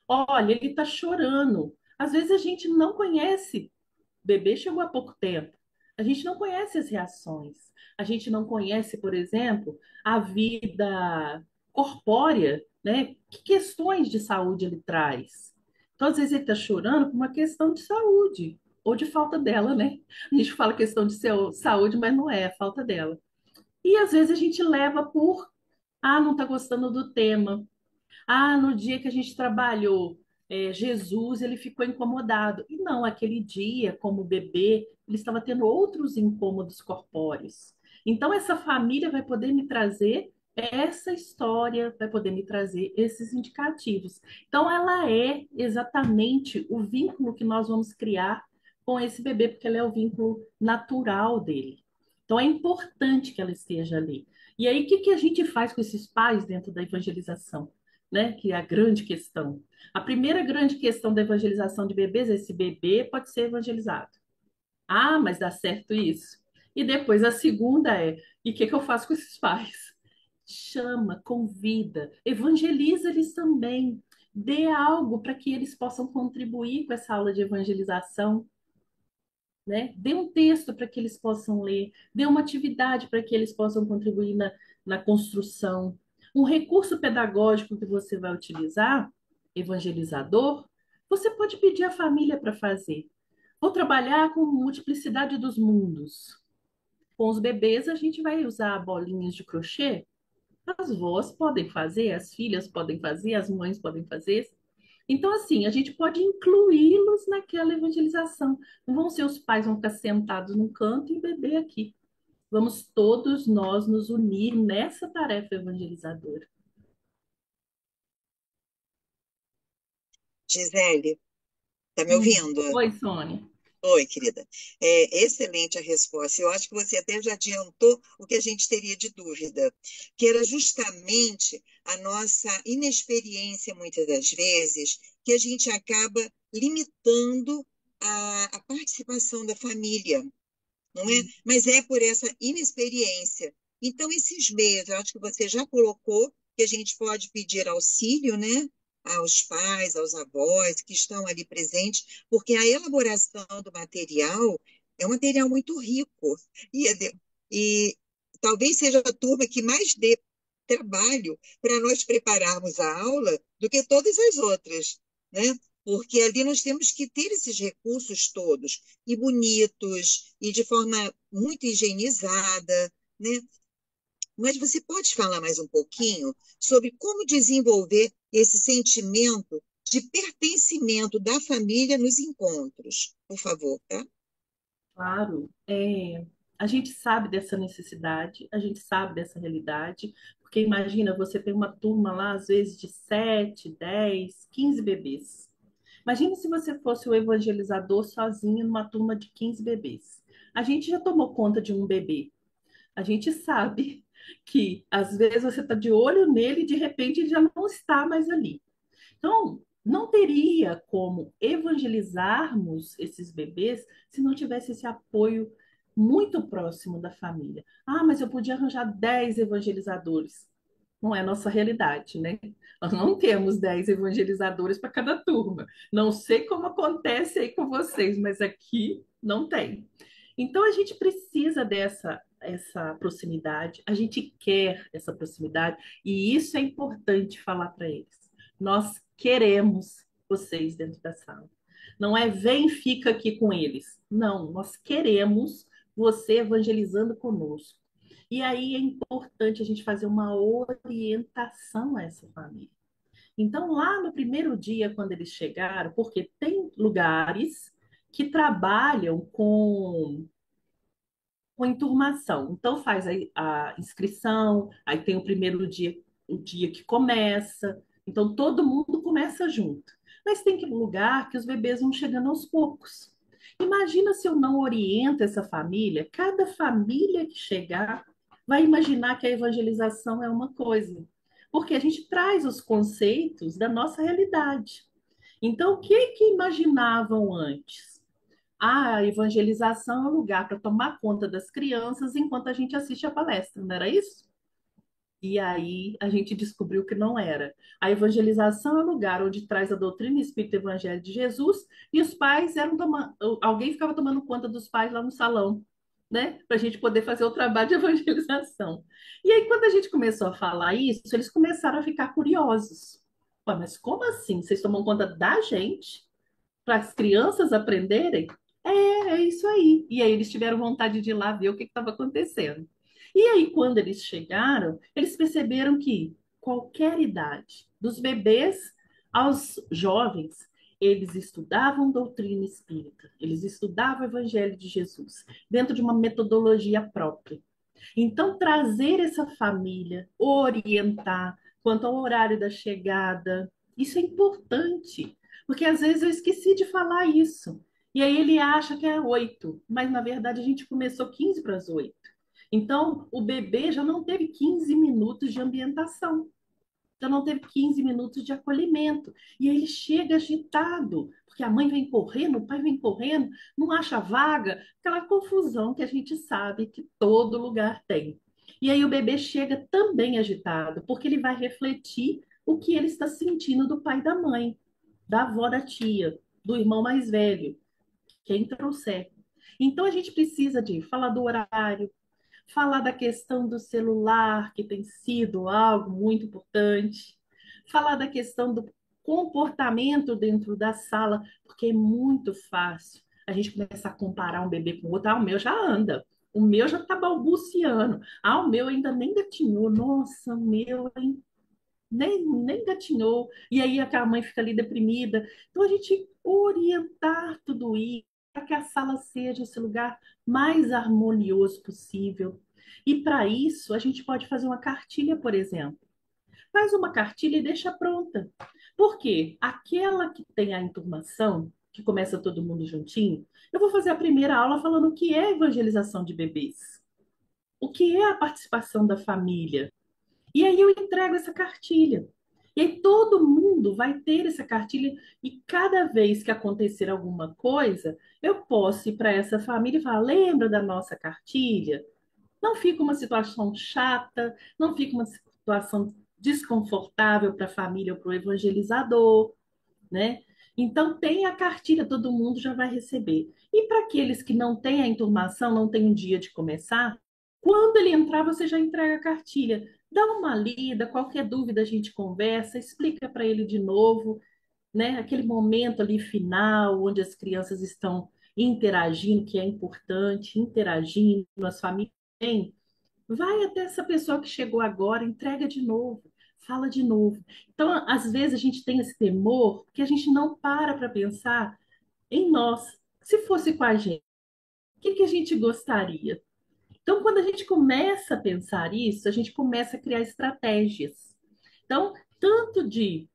Olha, ele está chorando. Às vezes a gente não conhece, o bebê chegou há pouco tempo, a gente não conhece as reações, a gente não conhece, por exemplo, a vida corpórea, né? Que questões de saúde ele traz. Então, às vezes ele está chorando por uma questão de saúde, ou de falta dela, né? A gente fala questão de saúde, mas não é, é falta dela. E às vezes a gente leva por, ah, não está gostando do tema. Ah, no dia que a gente trabalhou, Jesus, ele ficou incomodado. E não, aquele dia, como bebê, ele estava tendo outros incômodos corpóreos. Então, essa família vai poder me trazer essa história, vai poder me trazer esses indicativos. Então, ela é exatamente o vínculo que nós vamos criar com esse bebê, porque ela é o vínculo natural dele. Então, é importante que ela esteja ali. E aí, o que que a gente faz com esses pais dentro da evangelização? Né? Que é a grande questão. A primeira grande questão da evangelização de bebês é esse bebê pode ser evangelizado. Ah, mas dá certo isso. E depois a segunda é, e o que que eu faço com esses pais? Chama, convida, evangeliza eles também. Dê algo para que eles possam contribuir com essa aula de evangelização, né? Dê um texto para que eles possam ler, dê uma atividade para que eles possam contribuir na construção. Um recurso pedagógico que você vai utilizar, evangelizador, você pode pedir à família para fazer. Vou trabalhar com multiplicidade dos mundos. Com os bebês, a gente vai usar bolinhas de crochê. As vós podem fazer, as filhas podem fazer, as mães podem fazer. Então, assim, a gente pode incluí-los naquela evangelização. Não vão ser os pais vão ficar sentados num canto e o bebê aqui. Vamos todos nós nos unir nessa tarefa evangelizadora. Gisele, tá me ouvindo? Oi, Sônia. Oi, querida. É excelente a resposta. Eu acho que você até já adiantou o que a gente teria de dúvida, que era justamente a nossa inexperiência, muitas das vezes, que a gente acaba limitando a participação da família, não é? Mas é por essa inexperiência. Então, esses meios, eu acho que você já colocou que a gente pode pedir auxílio, né? Aos pais, aos avós que estão ali presentes, porque a elaboração do material é um material muito rico. E talvez seja a turma que mais dê trabalho para nós prepararmos a aula do que todas as outras, né? Porque ali nós temos que ter esses recursos todos, e bonitos, e de forma muito higienizada, né? Mas você pode falar mais um pouquinho sobre como desenvolver esse sentimento de pertencimento da família nos encontros, por favor, tá? Claro, a gente sabe dessa necessidade, a gente sabe dessa realidade, porque imagina, você tem uma turma lá, às vezes, de 7, 10, 15 bebês. Imagina se você fosse o evangelizador sozinho numa turma de 15 bebês. A gente já tomou conta de um bebê. A gente sabe que às vezes você está de olho nele e de repente ele já não está mais ali. Então, não teria como evangelizarmos esses bebês se não tivesse esse apoio muito próximo da família. Ah, mas eu podia arranjar 10 evangelizadores. Não é a nossa realidade, né? Nós não temos 10 evangelizadores para cada turma. Não sei como acontece aí com vocês, mas aqui não tem. Então a gente precisa dessa essa proximidade, a gente quer essa proximidade, e isso é importante falar para eles. Nós queremos vocês dentro da sala. Não é vem, fica aqui com eles. Não, nós queremos você evangelizando conosco. E aí é importante a gente fazer uma orientação a essa família. Então, lá no primeiro dia, quando eles chegaram, porque tem lugares que trabalham com enturmação. Então, faz a inscrição, aí tem o primeiro dia, o dia que começa. Então, todo mundo começa junto. Mas tem que lugar que os bebês vão chegando aos poucos. Imagina se eu não oriento essa família, cada família que chegar vai imaginar que a evangelização é uma coisa, porque a gente traz os conceitos da nossa realidade. Então, o que que imaginavam antes? A evangelização é um lugar para tomar conta das crianças enquanto a gente assiste a palestra, não era isso? E aí a gente descobriu que não era. A evangelização é um lugar onde traz a doutrina e espírito evangelho de Jesus e os pais eram tomando, alguém ficava tomando conta dos pais lá no salão, né? Para a gente poder fazer o trabalho de evangelização. E aí, quando a gente começou a falar isso, eles começaram a ficar curiosos. Pô, mas como assim? Vocês tomam conta da gente? Para as crianças aprenderem? É isso aí. E aí eles tiveram vontade de ir lá ver o que estava acontecendo. E aí, quando eles chegaram, eles perceberam que qualquer idade, dos bebês aos jovens, eles estudavam doutrina espírita, eles estudavam o Evangelho de Jesus, dentro de uma metodologia própria. Então, trazer essa família, orientar quanto ao horário da chegada, isso é importante, porque às vezes eu esqueci de falar isso. E aí ele acha que é 8, mas na verdade a gente começou 15 para as 8. Então, o bebê já não teve 15 minutos de ambientação, já não teve 15 minutos de acolhimento. E aí ele chega agitado, porque a mãe vem correndo, o pai vem correndo, não acha vaga, aquela confusão que a gente sabe que todo lugar tem. E aí o bebê chega também agitado, porque ele vai refletir o que ele está sentindo do pai e da mãe, da avó, da tia, do irmão mais velho, quem trouxer. Então a gente precisa de falar do horário, falar da questão do celular, que tem sido algo muito importante, falar da questão do comportamento dentro da sala, porque é muito fácil a gente começar a comparar um bebê com o outro. Ah, o meu já anda, o meu já está balbuciando, ah, o meu ainda nem gatinhou, nossa, o meu nem gatinhou, e aí aquela mãe fica ali deprimida. Então, a gente orientar tudo isso para que a sala seja esse lugar mais harmonioso possível. E para isso, a gente pode fazer uma cartilha, por exemplo. Faz uma cartilha e deixa pronta. Por quê? Aquela que tem a enturmação, que começa todo mundo juntinho, eu vou fazer a primeira aula falando o que é evangelização de bebês, o que é a participação da família, e aí eu entrego essa cartilha. E aí todo mundo vai ter essa cartilha e cada vez que acontecer alguma coisa, eu posso ir para essa família e falar: lembra da nossa cartilha? Não fica uma situação chata, não fica uma situação desconfortável para a família ou para o evangelizador, né? Então tem a cartilha, todo mundo já vai receber. E para aqueles que não têm a enturmação, não tem um dia de começar, quando ele entrar, você já entrega a cartilha. Dá uma lida, qualquer dúvida a gente conversa, explica para ele de novo, né? Aquele momento ali final, onde as crianças estão interagindo, que é importante, interagindo, as famílias. Vai até essa pessoa que chegou agora, entrega de novo, fala de novo. Então, às vezes, a gente tem esse temor que a gente não para pensar em nós. Se fosse com a gente, o que que a gente gostaria? Então, quando a gente começa a pensar isso, a gente começa a criar estratégias. Então, tanto de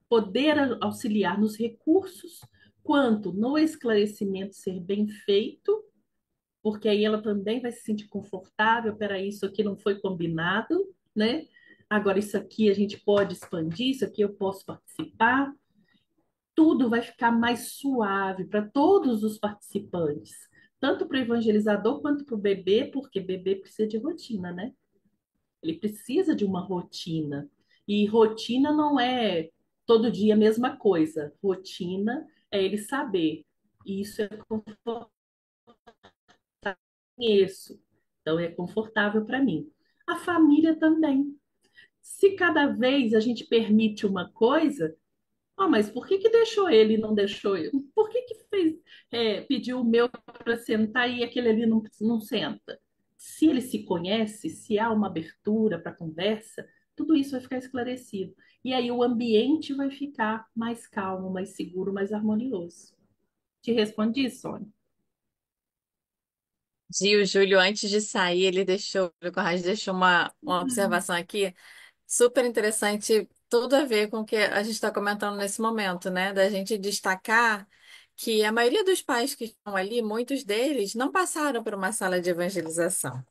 poder auxiliar nos recursos, quanto no esclarecimento ser bem feito, porque aí ela também vai se sentir confortável. Peraí, isso aqui não foi combinado, né? Agora, isso aqui a gente pode expandir, isso aqui eu posso participar. Tudo vai ficar mais suave para todos os participantes, tanto para o evangelizador quanto para o bebê, porque bebê precisa de rotina, né? Ele precisa de uma rotina. E rotina não é todo dia a mesma coisa. Rotina é ele saber. Isso é conheço. Então é confortável para mim. A família também. Se cada vez a gente permite uma coisa, mas por que que deixou ele e não deixou eu? Por que que fez, pediu o meu para sentar e aquele ali não senta? Se ele se conhece, se há uma abertura para conversa, tudo isso vai ficar esclarecido. E aí o ambiente vai ficar mais calmo, mais seguro, mais harmonioso. Te respondi, Sônia? Gil, Júlio, antes de sair, ele deixou, o Corrado deixou uma observação aqui super interessante, tudo a ver com o que a gente está comentando nesse momento, né? Da gente destacar que a maioria dos pais que estão ali, muitos deles, não passaram por uma sala de evangelização.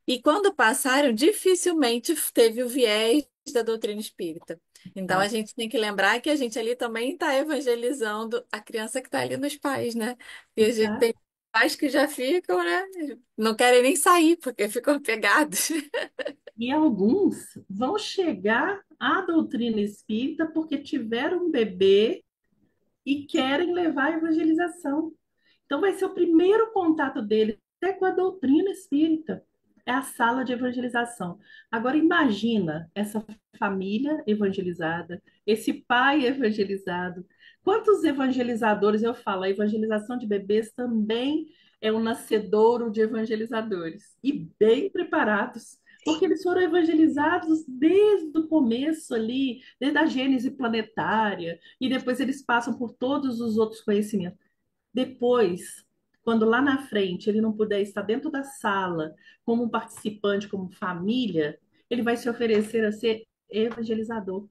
E quando passaram, dificilmente teve o viés da doutrina espírita. Então a Exato, gente tem que lembrar que a gente ali também está evangelizando a criança que está ali nos pais, né? E a gente exato. tem pais que já ficam, né? Não querem nem sair porque ficam pegados. E alguns vão chegar à doutrina espírita porque tiveram um bebê e querem levar a evangelização. Então, vai ser o primeiro contato dele até com a doutrina espírita. É a sala de evangelização. Agora, imagina essa família evangelizada, esse pai evangelizado. Quantos evangelizadores eu falo? A evangelização de bebês também é um nascedouro de evangelizadores e bem preparados, porque Sim. eles foram evangelizados desde o começo ali, desde a gênese planetária, e depois eles passam por todos os outros conhecimentos. Depois, quando lá na frente ele não puder estar dentro da sala como um participante, como família, ele vai se oferecer a ser evangelizador,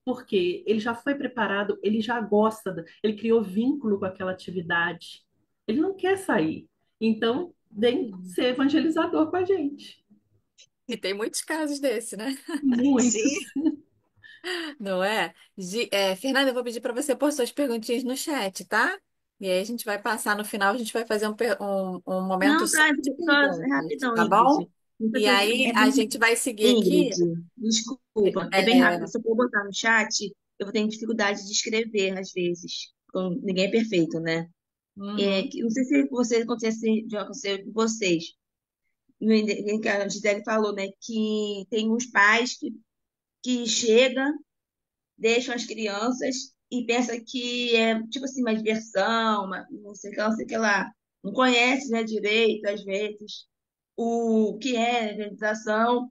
porque ele já foi preparado, ele já gosta, ele criou vínculo com aquela atividade, ele não quer sair. Então, vem ser evangelizador com a gente. E tem muitos casos desse, né? Muitos. Sim, Não é? Fernanda, eu vou pedir para você pôr suas perguntinhas no chat, tá? E aí a gente vai passar no final, a gente vai fazer um momento Não, só tá, de só perguntas, rapidão, tá Ingrid. bom? Não E precisa- aí É a bem, gente vai seguir aqui. Ingrid, desculpa, é bem rápido. é, Se eu for botar no chat, eu tenho dificuldade de escrever às vezes. Ninguém é perfeito, né? uhum. Não sei se você acontece, já aconteceu com vocês. Que a Gisele falou, né? Que tem uns pais que chegam, deixam as crianças e pensa que é tipo assim, uma diversão, não sei o que lá, não sei o que lá. Não conhece, né, direito, às vezes, o que é organização.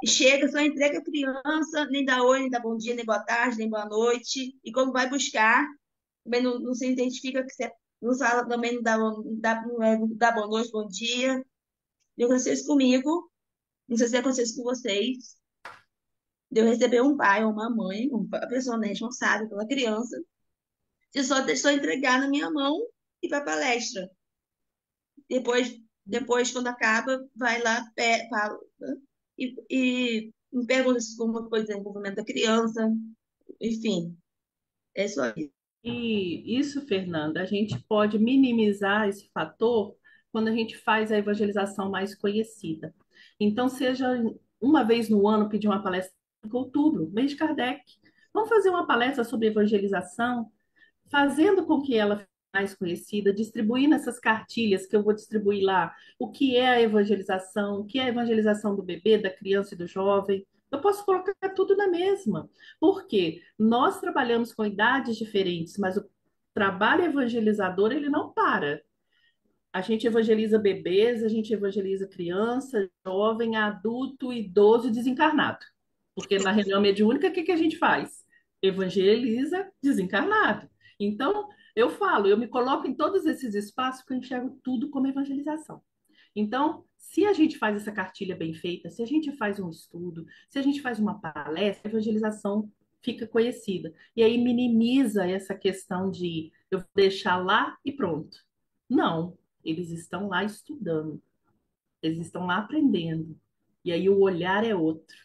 E chega, só entrega a criança, nem dá oi, nem dá bom dia, nem boa tarde, nem boa noite. E quando vai buscar, também não se identifica que você não fala, também não dá boa noite, bom dia. E aconteceu isso comigo, não sei se aconteceu isso com vocês. De eu receber um pai ou uma mãe, uma pessoa, né, responsável pela criança, e só deixou entregar na minha mão e vai para palestra. Depois, quando acaba, vai lá, fala, e me pergunta se como foi o desenvolvimento da criança, enfim, é só isso. E isso, Fernanda, a gente pode minimizar esse fator quando a gente faz a evangelização mais conhecida. Então, seja uma vez no ano pedir uma palestra em outubro, mês de Kardec. Vamos fazer uma palestra sobre evangelização, fazendo com que ela fique mais conhecida, distribuindo essas cartilhas que eu vou distribuir lá, o que é a evangelização, o que é a evangelização do bebê, da criança e do jovem. Eu posso colocar tudo na mesma, porque nós trabalhamos com idades diferentes, mas o trabalho evangelizador ele não para. A gente evangeliza bebês, a gente evangeliza criança, jovem, adulto, idoso e desencarnado. Porque na reunião mediúnica, o que que a gente faz? Evangeliza desencarnado. Então, eu falo, eu me coloco em todos esses espaços porque eu enxergo tudo como evangelização. Então, se a gente faz essa cartilha bem feita, se a gente faz um estudo, se a gente faz uma palestra, a evangelização fica conhecida. E aí minimiza essa questão de eu vou deixar lá e pronto. Não, eles estão lá estudando, eles estão lá aprendendo. E aí o olhar é outro.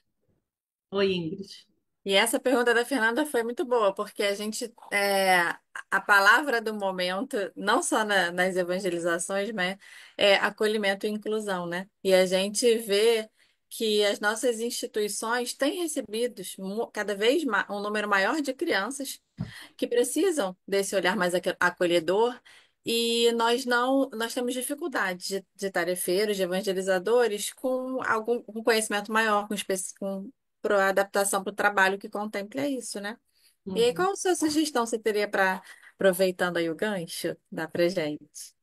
Oi, Ingrid. E essa pergunta da Fernanda foi muito boa, porque a palavra do momento, não só nas evangelizações, mas é acolhimento e inclusão, né? E a gente vê que as nossas instituições têm recebido cada vez um número maior de crianças que precisam desse olhar mais acolhedor. E nós temos dificuldade de tarefeiros, de evangelizadores com com conhecimento maior, com adaptação para o trabalho que contempla isso, né? E aí, Uhum. qual a sua sugestão você teria para, aproveitando aí o gancho, dar para gente?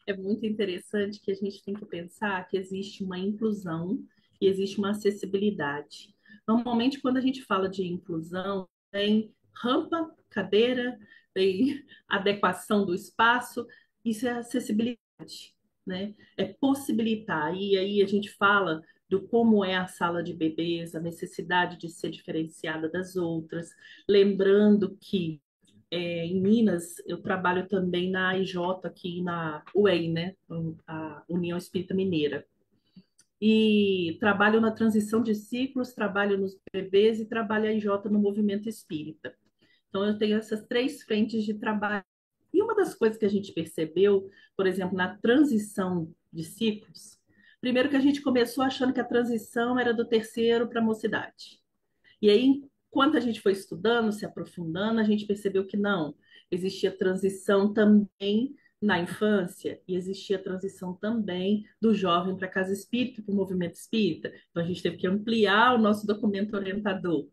É muito interessante que a gente tem que pensar que existe uma inclusão e existe uma acessibilidade. Normalmente, quando a gente fala de inclusão, tem rampa, cadeira, tem adequação do espaço, isso é acessibilidade, né? É possibilitar. E aí a gente fala do como é a sala de bebês, a necessidade de ser diferenciada das outras, lembrando que em Minas, eu trabalho também na AIJ, aqui na UEI, né? A União Espírita Mineira. E trabalho na transição de ciclos, trabalho nos bebês e trabalho a AIJ no movimento espírita. Então, eu tenho essas três frentes de trabalho. E uma das coisas que a gente percebeu, por exemplo, na transição de ciclos, primeiro que a gente começou achando que a transição era do terceiro para a mocidade. E aí, enquanto a gente foi estudando, se aprofundando, a gente percebeu que não, existia transição também na infância e existia transição também do jovem para a casa espírita, para o movimento espírita. Então, a gente teve que ampliar o nosso documento orientador.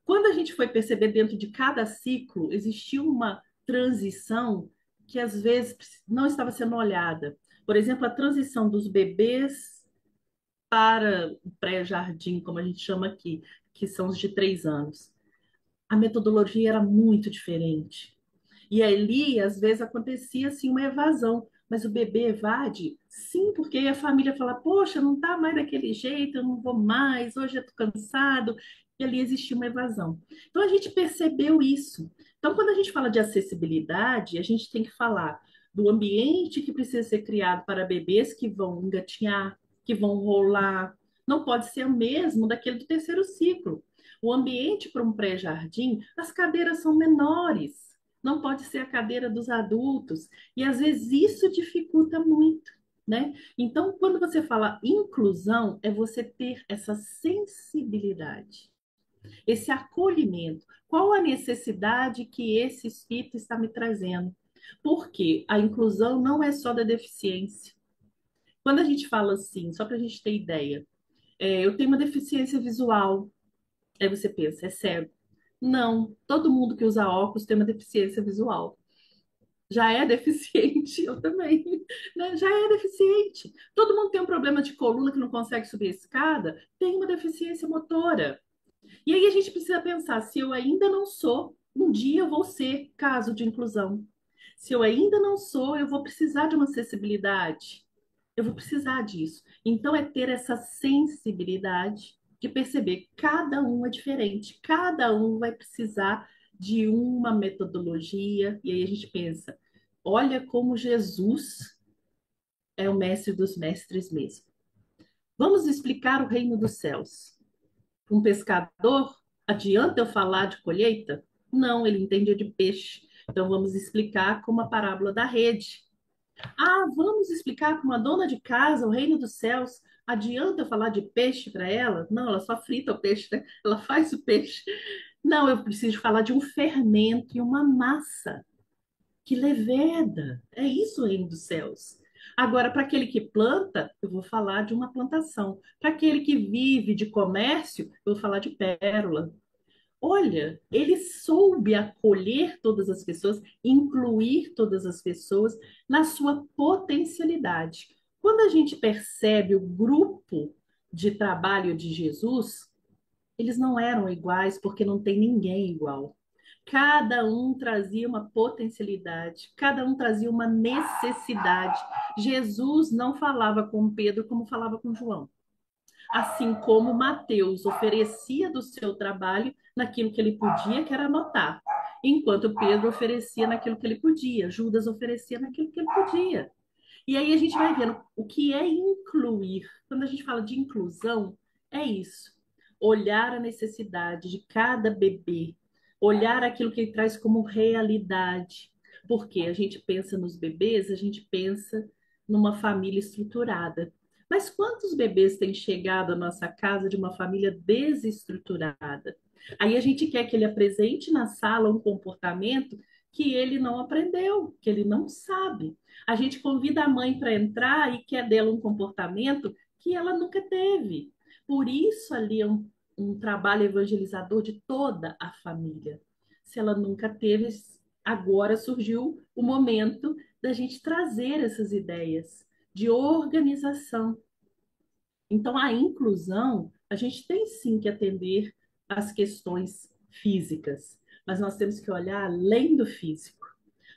Quando a gente foi perceber dentro de cada ciclo, existia uma transição que às vezes não estava sendo olhada. Por exemplo, a transição dos bebês para o pré-jardim, como a gente chama aqui, que são os de 3 anos. A metodologia era muito diferente. E ali, às vezes, acontecia assim, uma evasão. Mas o bebê evade, sim, porque a família fala: Poxa, não está mais daquele jeito, eu não vou mais, hoje eu estou cansado. E ali existia uma evasão. Então, a gente percebeu isso. Então, quando a gente fala de acessibilidade, a gente tem que falar do ambiente que precisa ser criado para bebês que vão engatinhar, que vão rolar. Não pode ser o mesmo daquele do terceiro ciclo. O ambiente para um pré-jardim, as cadeiras são menores, não pode ser a cadeira dos adultos, e às vezes isso dificulta muito, né? Então, quando você fala inclusão, é você ter essa sensibilidade, esse acolhimento. Qual a necessidade que esse espírito está me trazendo? Porque a inclusão não é só da deficiência. Quando a gente fala assim, só para a gente ter ideia, eu tenho uma deficiência visual, aí você pensa, é cego. Não, todo mundo que usa óculos tem uma deficiência visual. Já é deficiente, eu também, né? Já é deficiente. Todo mundo tem um problema de coluna que não consegue subir a escada, tem uma deficiência motora. E aí a gente precisa pensar, se eu ainda não sou, um dia eu vou ser caso de inclusão. Se eu ainda não sou, eu vou precisar de uma acessibilidade. Eu vou precisar disso. Então é ter essa sensibilidade de perceber que cada um é diferente, cada um vai precisar de uma metodologia. E aí a gente pensa, olha como Jesus é o mestre dos mestres mesmo. Vamos explicar o reino dos céus. Um pescador, adianta eu falar de colheita? Não, ele entende de peixe. Então vamos explicar como a parábola da rede. Ah, vamos explicar para uma dona de casa o reino dos céus. Adianta eu falar de peixe para ela? Não, ela só frita o peixe, né? Ela faz o peixe. Não, eu preciso falar de um fermento e uma massa que leveda. É isso o reino dos céus. Agora, para aquele que planta, eu vou falar de uma plantação. Para aquele que vive de comércio, eu vou falar de pérola. Olha, ele soube acolher todas as pessoas, incluir todas as pessoas na sua potencialidade. Quando a gente percebe o grupo de trabalho de Jesus, eles não eram iguais porque não tem ninguém igual. Cada um trazia uma potencialidade, cada um trazia uma necessidade. Jesus não falava com Pedro como falava com João. Assim como Mateus oferecia do seu trabalho naquilo que ele podia, que era anotar, enquanto Pedro oferecia naquilo que ele podia, Judas oferecia naquilo que ele podia. E aí a gente vai vendo o que é incluir. Quando a gente fala de inclusão, é isso. olhar a necessidade de cada bebê, olhar aquilo que ele traz como realidade. Porque a gente pensa nos bebês, a gente pensa numa família estruturada. Mas quantos bebês têm chegado à nossa casa de uma família desestruturada? Aí a gente quer que ele apresente na sala um comportamento que ele não aprendeu, que ele não sabe. A gente convida a mãe para entrar e quer dela um comportamento que ela nunca teve. Por isso, ali é um trabalho evangelizador de toda a família. Se ela nunca teve, agora surgiu o momento da gente trazer essas ideias de organização. Então, a inclusão, a gente tem sim que atender às questões físicas, mas nós temos que olhar além do físico,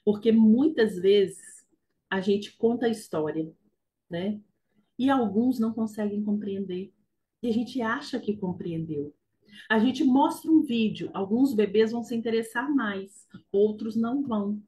porque muitas vezes a gente conta a história, né? E alguns não conseguem compreender. E a gente acha que compreendeu. A gente mostra um vídeo, alguns bebês vão se interessar mais, outros não vão.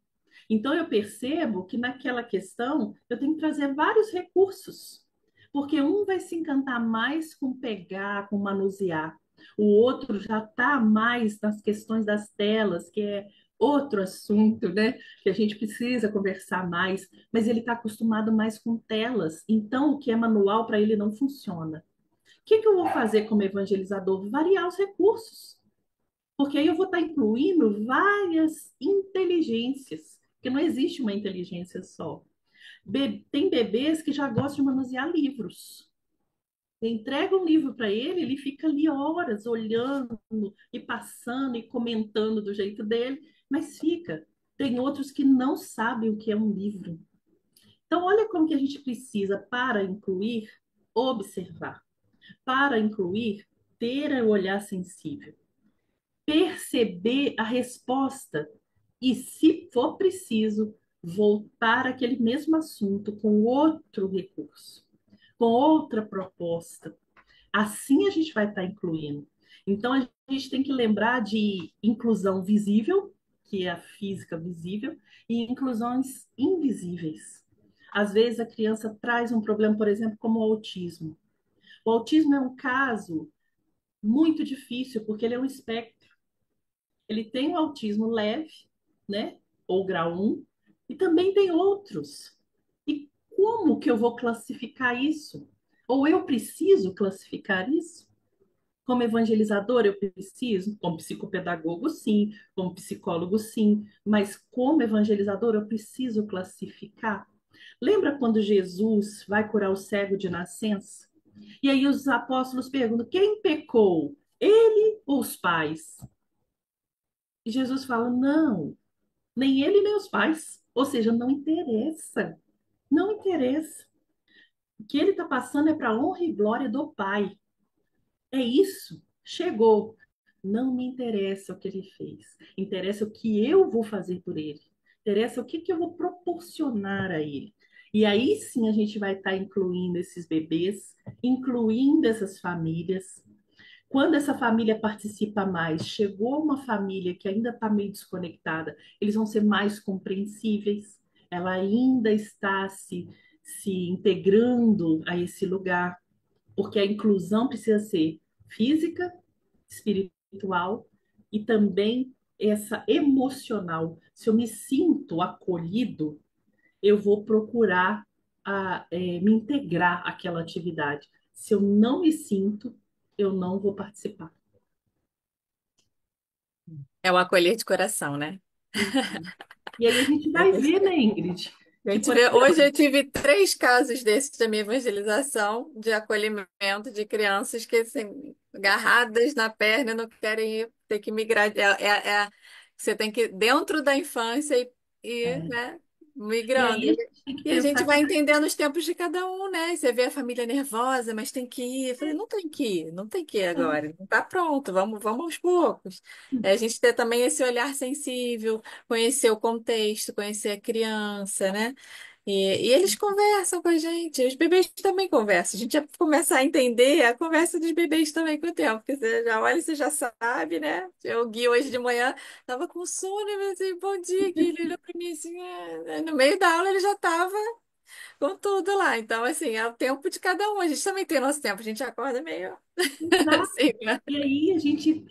Então eu percebo que naquela questão eu tenho que trazer vários recursos, porque um vai se encantar mais com pegar, com manusear, o outro já está mais nas questões das telas, que é outro assunto, né? Que a gente precisa conversar mais, mas ele está acostumado mais com telas, então o que é manual para ele não funciona. O que que eu vou fazer como evangelizador? Variar os recursos. Porque aí eu vou estar incluindo várias inteligências, porque não existe uma inteligência só. Tem bebês que já gostam de manusear livros. Você entrega um livro para ele, ele fica ali horas olhando e passando e comentando do jeito dele, mas fica. Tem outros que não sabem o que é um livro. Então, olha como que a gente precisa, para incluir, observar. Para incluir, ter o olhar sensível, perceber a resposta e, se for preciso, voltar àquele mesmo assunto com outro recurso, com outra proposta. Assim a gente vai estar incluindo. Então a gente tem que lembrar de inclusão visível, que é a física visível, e inclusões invisíveis. Às vezes a criança traz um problema, por exemplo, como o autismo. O autismo é um caso muito difícil, porque ele é um espectro. Ele tem um autismo leve, né? Ou grau 1, e também tem outros. E como que eu vou classificar isso? Ou eu preciso classificar isso? Como evangelizador, eu preciso, como psicopedagogo, sim, como psicólogo, sim, mas como evangelizador, eu preciso classificar. Lembra quando Jesus vai curar o cego de nascença? E aí os apóstolos perguntam: quem pecou? Ele ou os pais? E Jesus fala: não, nem ele nem os pais. Ou seja, não interessa. Não interessa. O que ele está passando é para a honra e glória do Pai. É isso. Chegou. Não me interessa o que ele fez. Interessa o que eu vou fazer por ele. Interessa o que que eu vou proporcionar a ele. E aí sim a gente vai estar incluindo esses bebês, incluindo essas famílias. Quando essa família participa mais, chegou uma família que ainda está meio desconectada, eles vão ser mais compreensíveis. Ela ainda está se integrando a esse lugar, porque a inclusão precisa ser física, espiritual e também essa emocional. Se eu me sinto acolhido, eu vou procurar me integrar àquela atividade. Se eu não me sinto, eu não vou participar. É um acolher de coração, né? Uhum. E aí a gente vai ver, né, Ingrid? Que, Gente, por exemplo, hoje eu tive 3 casos desses da minha evangelização de acolhimento de crianças que, assim, agarradas na perna, não querem ir, ter que migrar. Você tem que, ir dentro da infância, é, né, e migrando. aí a gente tem que E a gente pensar que vai entendendo os tempos de cada um, né? Você vê a família nervosa, mas tem que ir. Eu falei, não tem que ir, não tem que ir é, agora. Não tá pronto, vamos aos poucos. É a gente ter também esse olhar sensível, conhecer o contexto, conhecer a criança, né? E eles conversam com a gente, os bebês também conversam. A gente já começa a entender a conversa dos bebês também com o tempo, porque você já olha e você já sabe, né? Eu Gui hoje de manhã tava com sono, e eu falei assim, bom dia, Gui. Ele olhou pra mim assim, no meio da aula ele já tava. com tudo lá. Então, assim, é o tempo de cada um. A gente também tem nosso tempo, a gente acorda meio assim, Exato. né? E aí a gente,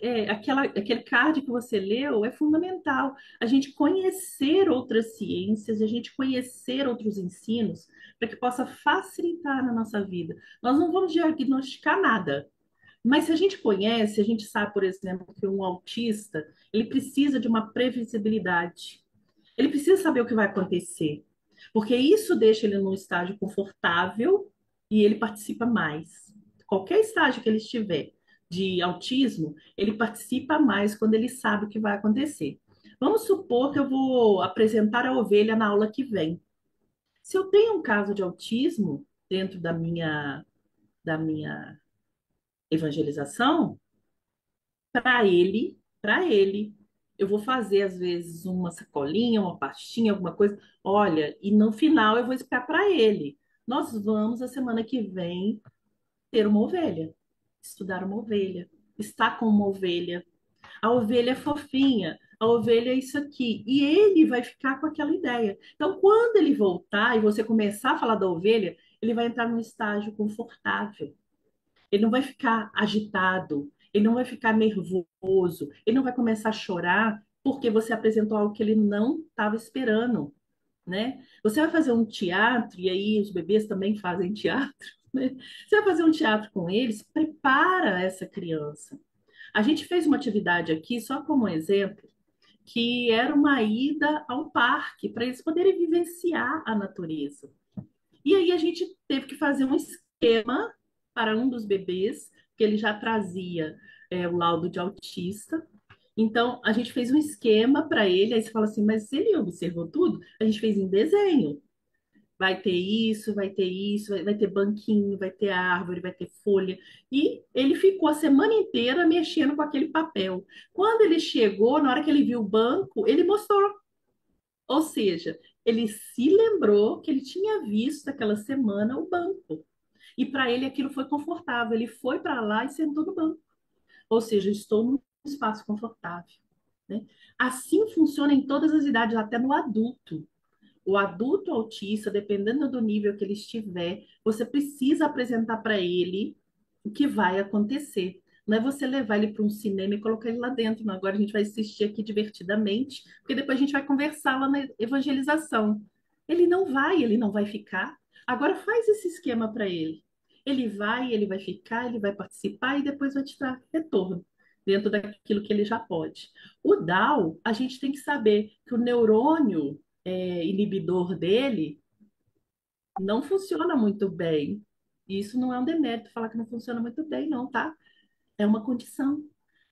aquele card que você leu é fundamental. A gente conhecer outras ciências, a gente conhecer outros ensinos, para que possa facilitar na nossa vida. Nós não vamos diagnosticar nada, mas se a gente conhece, a gente sabe, por exemplo, que um autista, ele precisa de uma previsibilidade. Ele precisa saber o que vai acontecer, porque isso deixa ele num estágio confortável e ele participa mais. Qualquer estágio que ele estiver de autismo, ele participa mais quando ele sabe o que vai acontecer. Vamos supor que eu vou apresentar a ovelha na aula que vem. Se eu tenho um caso de autismo dentro da minha evangelização, para ele, eu vou fazer às vezes uma sacolinha, uma pastinha, alguma coisa. Olha, e no final eu vou explicar para ele. Nós vamos a semana que vem ter uma ovelha, estudar uma ovelha, estar com uma ovelha. A ovelha é fofinha, a ovelha é isso aqui. E ele vai ficar com aquela ideia. Então, quando ele voltar e você começar a falar da ovelha, ele vai entrar num estágio confortável. Ele não vai ficar agitado, ele não vai ficar nervoso, ele não vai começar a chorar porque você apresentou algo que ele não estava esperando, né? Você vai fazer um teatro, e aí os bebês também fazem teatro, né? Você vai fazer um teatro com eles, prepara essa criança. A gente fez uma atividade aqui, só como exemplo, que era uma ida ao parque, para eles poderem vivenciar a natureza. E aí a gente teve que fazer um esquema para um dos bebês, que ele já trazia o laudo de autista. Então, a gente fez um esquema para ele, aí você fala assim, mas ele observou tudo? A gente fez em desenho. Vai ter isso, vai ter banquinho, vai ter árvore, vai ter folha. E ele ficou a semana inteira mexendo com aquele papel. Quando ele chegou, na hora que ele viu o banco, ele mostrou. Ou seja, ele se lembrou que ele tinha visto aquela semana o banco. E para ele aquilo foi confortável. Ele foi para lá e sentou no banco. Ou seja, estou num espaço confortável, né? Assim funciona em todas as idades, até no adulto. O adulto autista, dependendo do nível que ele estiver, você precisa apresentar para ele o que vai acontecer. Não é você levar ele para um cinema e colocar ele lá dentro. Não. Agora a gente vai assistir aqui divertidamente, porque depois a gente vai conversar lá na evangelização. Ele não vai ficar. Agora faz esse esquema para ele. Ele vai ficar, ele vai participar e depois vai te dar retorno dentro daquilo que ele já pode. O DAO, a gente tem que saber que o neurônio inibidor dele não funciona muito bem. E isso não é um demérito falar que não funciona muito bem, não, tá? É uma condição.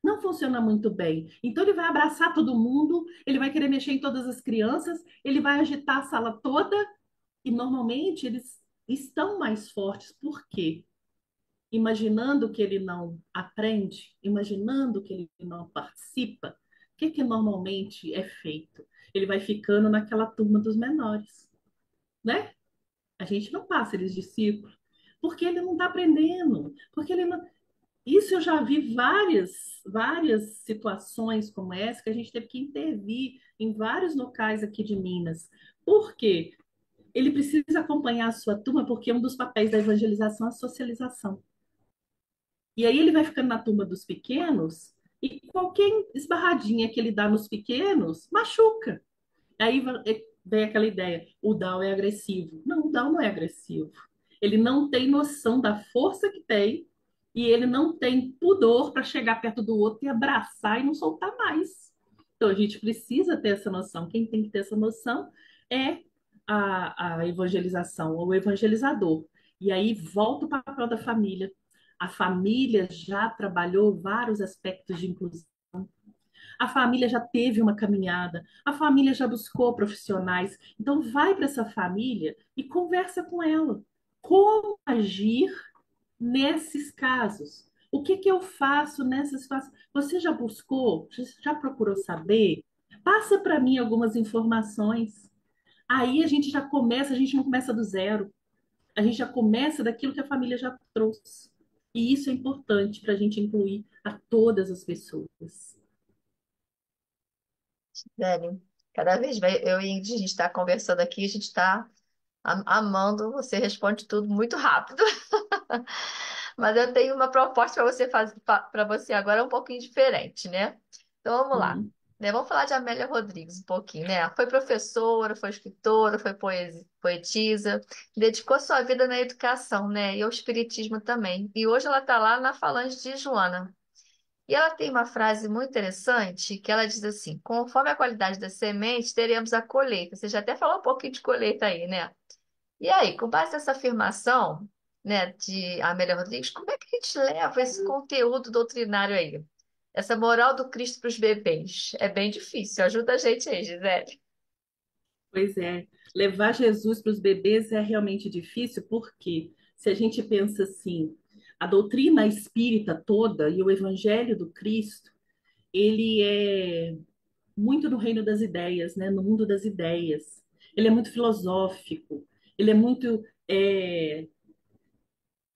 Não funciona muito bem. Então ele vai abraçar todo mundo, ele vai querer mexer em todas as crianças, ele vai agitar a sala toda e normalmente eles estão mais fortes. Por quê? Imaginando que ele não aprende, imaginando que ele não participa, o que que normalmente é feito? Ele vai ficando naquela turma dos menores, né? A gente não passa eles de ciclo, porque ele não está aprendendo, porque ele não... Isso eu já vi várias situações como essa que a gente teve que intervir em vários locais aqui de Minas. Por quê? Ele precisa acompanhar a sua turma, porque um dos papéis da evangelização é a socialização. E aí ele vai ficando na turma dos pequenos e qualquer esbarradinha que ele dá nos pequenos machuca. Aí vem aquela ideia, o Down é agressivo. Não, o Down não é agressivo. Ele não tem noção da força que tem e ele não tem pudor para chegar perto do outro e abraçar e não soltar mais. Então a gente precisa ter essa noção. Quem tem que ter essa noção é a evangelização, ou o evangelizador. E aí volta o papel da família. A família já trabalhou vários aspectos de inclusão. A família já teve uma caminhada, a família já buscou profissionais. Então, vai para essa família e conversa com ela. Como agir nesses casos? O que que eu faço nessa situação? Você já buscou? Já procurou saber? Passa para mim algumas informações. Aí a gente já começa, a gente não começa do zero. A gente já começa daquilo que a família já trouxe. E isso é importante para a gente incluir a todas as pessoas. Velho, cada vez mais eu e a Ingrid, a gente está conversando aqui, a gente está Amando, você responde tudo muito rápido. Mas eu tenho uma proposta para você fazer para você agora um pouquinho diferente, né? Então vamos lá. Hum. Né, vamos falar de Amélia Rodrigues um pouquinho, né? Foi professora, foi escritora, foi poetisa, dedicou sua vida na educação, né? E ao espiritismo também. E hoje ela está lá na Falange de Joana. E ela tem uma frase muito interessante que ela diz assim: conforme a qualidade da semente, teremos a colheita. Você já até falou um pouquinho de colheita aí, né? E aí, com base nessa afirmação, né, de Amélia Rodrigues, como é que a gente leva esse conteúdo doutrinário aí? Essa moral do Cristo para os bebês. É bem difícil. Ajuda a gente aí, Gisele. Pois é, levar Jesus para os bebês é realmente difícil, porque se a gente pensa assim, a doutrina espírita toda e o evangelho do Cristo, ele é muito no reino das ideias, né? No mundo das ideias. Ele é muito filosófico, ele é muito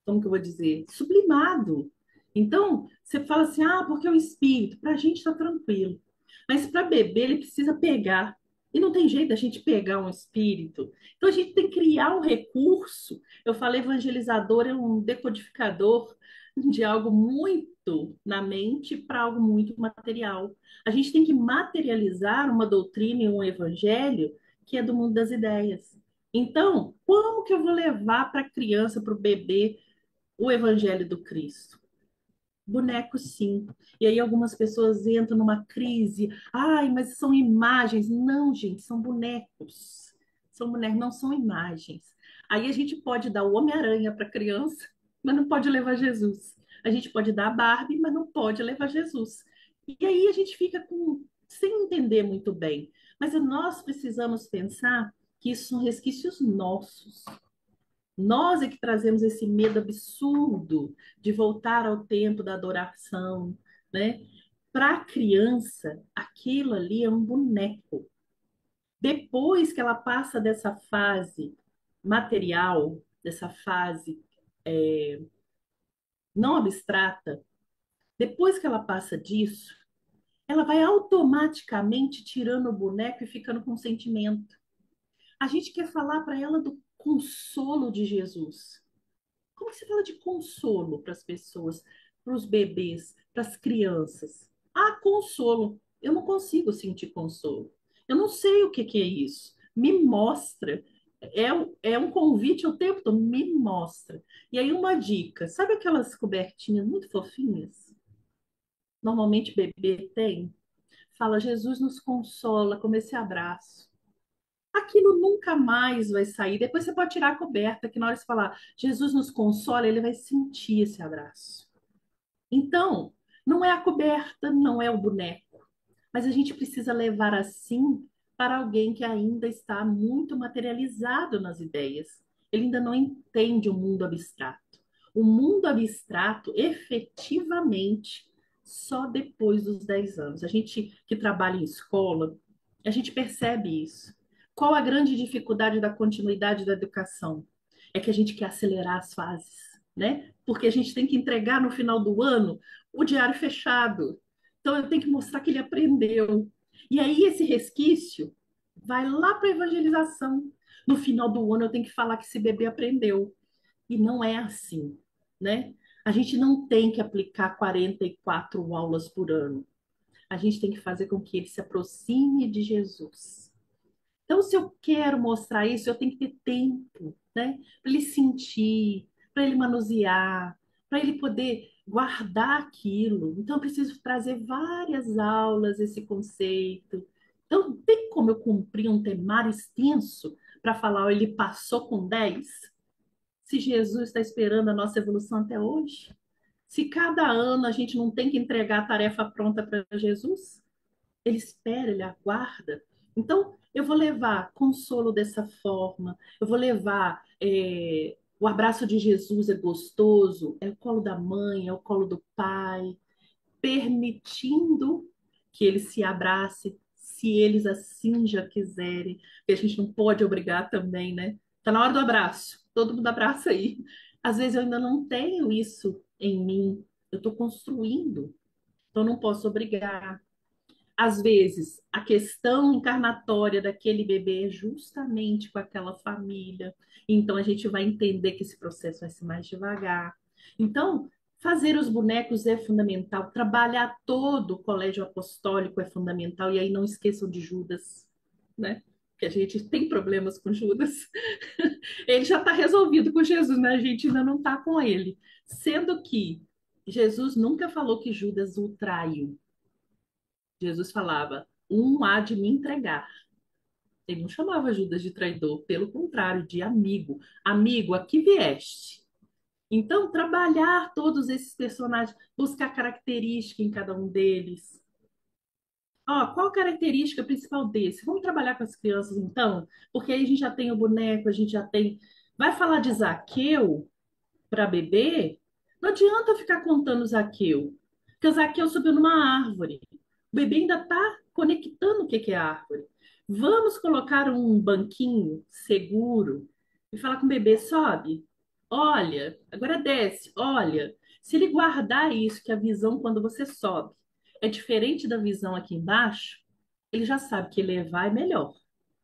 como que eu vou dizer, sublimado. Então, você fala assim, ah, porque é o espírito, para a gente está tranquilo. Mas para bebê, ele precisa pegar. E não tem jeito da gente pegar um espírito. Então, a gente tem que criar um recurso. Eu falei, evangelizador é um decodificador de algo muito na mente para algo muito material. A gente tem que materializar uma doutrina e um evangelho que é do mundo das ideias. Então, como que eu vou levar para a criança, para o bebê, o Evangelho do Cristo? Boneco, sim. E aí algumas pessoas entram numa crise. Ai, mas são imagens. Não, gente, são bonecos. São bonecos, não são imagens. Aí a gente pode dar o Homem-Aranha para a criança, mas não pode levar Jesus. A gente pode dar a Barbie, mas não pode levar Jesus. E aí a gente fica sem entender muito bem. Mas nós precisamos pensar que isso são resquícios nossos. Nós é que trazemos esse medo absurdo de voltar ao tempo da adoração, né? Para a criança, aquilo ali é um boneco. Depois que ela passa dessa fase material, dessa fase não abstrata, depois que ela passa disso, ela vai automaticamente tirando o boneco e ficando com sentimento. A gente quer falar para ela do consolo de Jesus. Como que você fala de consolo para as pessoas, para os bebês, para as crianças? Ah, consolo. Eu não consigo sentir consolo. Eu não sei o que que é isso. Me mostra. É um convite o tempo todo. Me mostra. E aí, uma dica: sabe aquelas cobertinhas muito fofinhas? Normalmente bebê tem. Fala, Jesus nos consola, como esse abraço. Aquilo nunca mais vai sair. Depois você pode tirar a coberta, que na hora de você falar, Jesus nos consola, ele vai sentir esse abraço. Então, não é a coberta, não é o boneco, mas a gente precisa levar assim para alguém que ainda está muito materializado nas ideias. Ele ainda não entende o mundo abstrato. O mundo abstrato, efetivamente, só depois dos 10 anos. A gente que trabalha em escola, a gente percebe isso. Qual a grande dificuldade da continuidade da educação? É que a gente quer acelerar as fases, né? Porque a gente tem que entregar no final do ano o diário fechado. Então eu tenho que mostrar que ele aprendeu. E aí esse resquício vai lá para a evangelização. No final do ano eu tenho que falar que esse bebê aprendeu. E não é assim, né? A gente não tem que aplicar 44 aulas por ano. A gente tem que fazer com que ele se aproxime de Jesus. Então, se eu quero mostrar isso, eu tenho que ter tempo, né? Para ele sentir, para ele manusear, para ele poder guardar aquilo. Então, eu preciso trazer várias aulas esse conceito. Então, tem como eu cumprir um temário extenso para falar, ó, ele passou com 10? Se Jesus está esperando a nossa evolução até hoje? Se cada ano a gente não tem que entregar a tarefa pronta para Jesus? Ele espera, ele aguarda. Então, eu vou levar consolo dessa forma, eu vou levar o abraço de Jesus é gostoso, é o colo da mãe, é o colo do pai, permitindo que eles se abracem, se eles assim já quiserem, porque a gente não pode obrigar também, né? Tá na hora do abraço, todo mundo abraça aí. Às vezes eu ainda não tenho isso em mim, eu estou construindo, então eu não posso obrigar. Às vezes, a questão encarnatória daquele bebê é justamente com aquela família. Então, a gente vai entender que esse processo vai ser mais devagar. Então, fazer os bonecos é fundamental. Trabalhar todo o colégio apostólico é fundamental. E aí, não esqueçam de Judas, né? Que a gente tem problemas com Judas. Ele já está resolvido com Jesus, né? A gente ainda não está com ele. Sendo que Jesus nunca falou que Judas o traiu. Jesus falava, um há de me entregar. Ele não chamava Judas de traidor, pelo contrário, de amigo. Amigo, aqui vieste. Então, trabalhar todos esses personagens, buscar característica em cada um deles. Ó, qual a característica principal desse? Vamos trabalhar com as crianças, então? Porque aí a gente já tem o boneco, a gente já tem. Vai falar de Zaqueu para bebê? Não adianta ficar contando Zaqueu, porque o Zaqueu subiu numa árvore. O bebê ainda está conectando o que que é árvore. Vamos colocar um banquinho seguro e falar com o bebê: sobe, olha, agora desce, olha. Se ele guardar isso, que a visão quando você sobe é diferente da visão aqui embaixo, ele já sabe que elevar é melhor.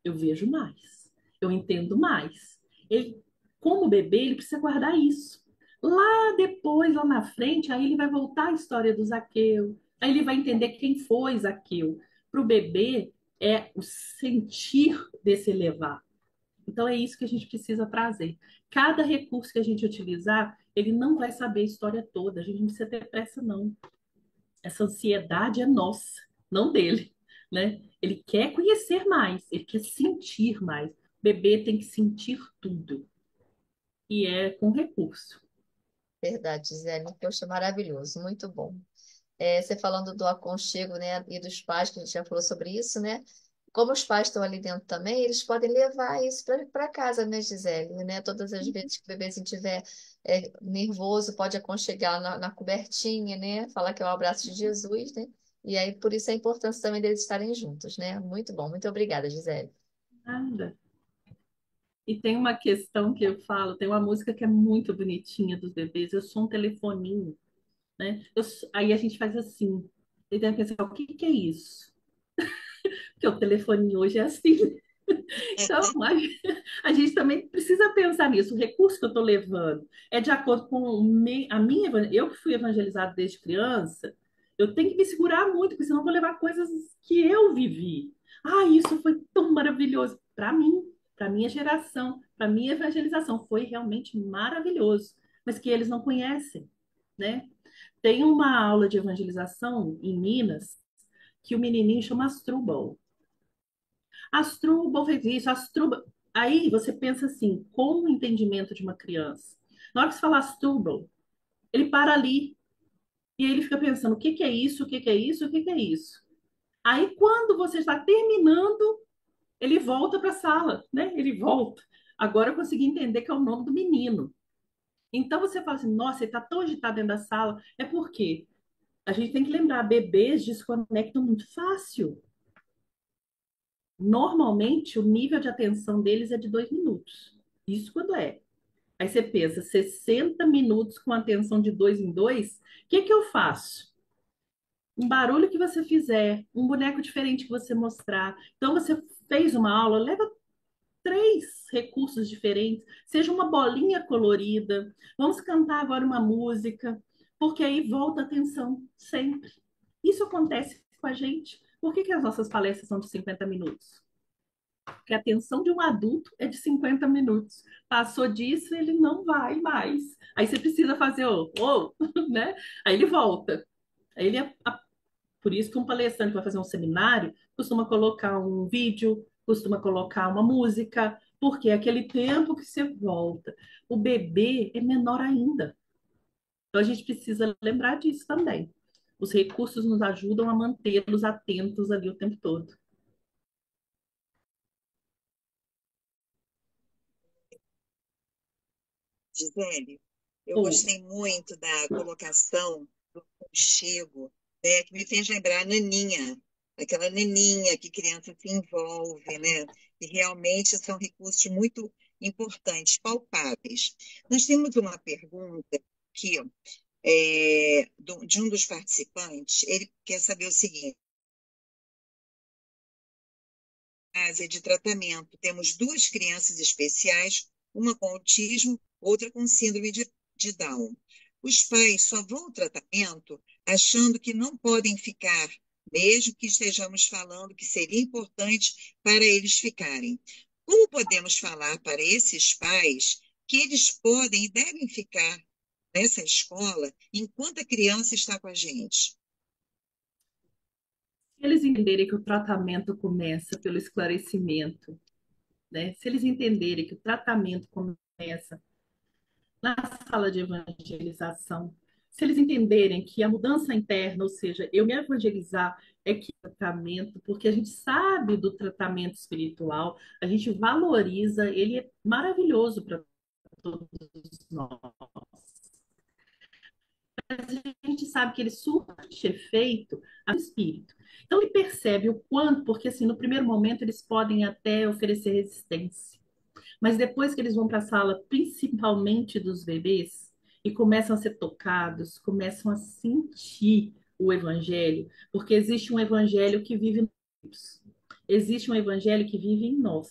Eu vejo mais, eu entendo mais. Ele, como bebê, ele precisa guardar isso. Lá depois, lá na frente, aí ele vai voltar à história do Zaqueu. Aí ele vai entender quem foi Zaqueu. Para o bebê, é o sentir desse elevar. Então, é isso que a gente precisa trazer. Cada recurso que a gente utilizar, ele não vai saber a história toda. A gente não precisa ter pressa, não. Essa ansiedade é nossa, não dele, né? Ele quer conhecer mais, ele quer sentir mais. O bebê tem que sentir tudo. E é com recurso. Verdade, Gisele. Poxa, maravilhoso, muito bom. Você falando do aconchego, né, e dos pais, que a gente já falou sobre isso, né? Como os pais estão ali dentro também, eles podem levar isso para casa, né, Gisele? Né? Todas as vezes que o bebezinho estiver nervoso, pode aconchegar na cobertinha, né? Falar que é o abraço de Jesus, né? E aí, por isso a importância também deles estarem juntos, né? Muito bom, muito obrigada, Gisele. Nada. E tem uma questão que eu falo, tem uma música que é muito bonitinha dos bebês, eu sou um telefoninho, né? Aí a gente faz assim, e tem a pensar, o que que é isso? Porque o telefoninho hoje é assim. Então, a gente também precisa pensar nisso. O recurso que eu estou levando é de acordo com a minha. Eu que fui evangelizada desde criança, eu tenho que me segurar muito, porque senão eu vou levar coisas que eu vivi. Ah, isso foi tão maravilhoso. Para mim, para minha geração, para minha evangelização, foi realmente maravilhoso. Mas que eles não conhecem, né? Tem uma aula de evangelização em Minas que o menininho chama Asdrubal. Asdrubal fez isso, Asdrubal. Aí você pensa assim, como o entendimento de uma criança? Na hora que você fala Asdrubal, ele para ali e aí ele fica pensando, o que que é isso, o que que é isso, o que que é isso? Aí quando você está terminando, ele volta para a sala, né? Ele volta. Agora eu consegui entender que é o nome do menino. Então você fala assim, nossa, ele está tão agitado dentro da sala. É porque a gente tem que lembrar, bebês desconectam muito fácil. Normalmente, o nível de atenção deles é de 2 minutos. Isso quando é. Aí você pensa, 60 minutos com atenção de 2 em 2, o que que eu faço? Um barulho que você fizer, um boneco diferente que você mostrar. Então, você fez uma aula, leva 3 recursos diferentes, seja uma bolinha colorida. Vamos cantar agora uma música, porque aí volta a atenção sempre. Isso acontece com a gente. Por que que as nossas palestras são de 50 minutos? Porque a atenção de um adulto é de 50 minutos. Passou disso, ele não vai mais. Aí você precisa fazer né? Aí ele volta. Aí ele por isso que um palestrante que vai fazer um seminário costuma colocar um vídeo, costuma colocar uma música, porque é aquele tempo que você volta. O bebê é menor ainda. Então a gente precisa lembrar disso também. Os recursos nos ajudam a mantê-los atentos ali o tempo todo. Gisele, eu Ou, gostei muito da colocação do aconchego, né, que me fez lembrar a Naninha, aquela Naninha que criança se envolve, né? E realmente são recursos muito importantes, palpáveis. Nós temos uma pergunta aqui, de um dos participantes, ele quer saber o seguinte: Ásia de tratamento. Temos duas crianças especiais, uma com autismo, outra com síndrome de Down. Os pais só vão ao tratamento achando que não podem ficar, mesmo que estejamos falando que seria importante para eles ficarem. Como podemos falar para esses pais que eles podem e devem ficar nessa escola enquanto a criança está com a gente? Se eles entenderem que o tratamento começa pelo esclarecimento, né? Se eles entenderem que o tratamento começa na sala de evangelização, se eles entenderem que a mudança interna, ou seja, eu me evangelizar, é que tratamento, porque a gente sabe do tratamento espiritual, a gente valoriza, ele é maravilhoso para todos nós. A gente sabe que ele surte efeito ao espírito. Então ele percebe o quanto, porque assim, no primeiro momento eles podem até oferecer resistência. Mas depois que eles vão para a sala, principalmente dos bebês, e começam a ser tocados, começam a sentir o evangelho, porque existe um evangelho que vive em nós. Existe um evangelho que vive em nós.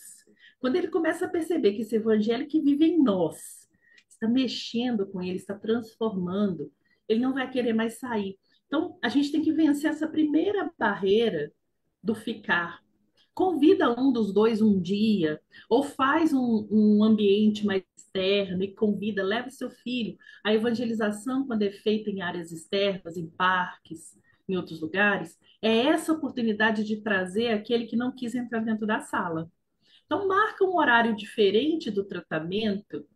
Quando ele começa a perceber que esse evangelho que vive em nós está mexendo com ele, está transformando, ele não vai querer mais sair. Então, a gente tem que vencer essa primeira barreira do ficar. Convida um dos dois um dia, ou faz um ambiente mais externo e convida, leva seu filho. A evangelização, quando é feita em áreas externas, em parques, em outros lugares, é essa oportunidade de trazer aquele que não quis entrar dentro da sala. Então, marca um horário diferente do tratamento,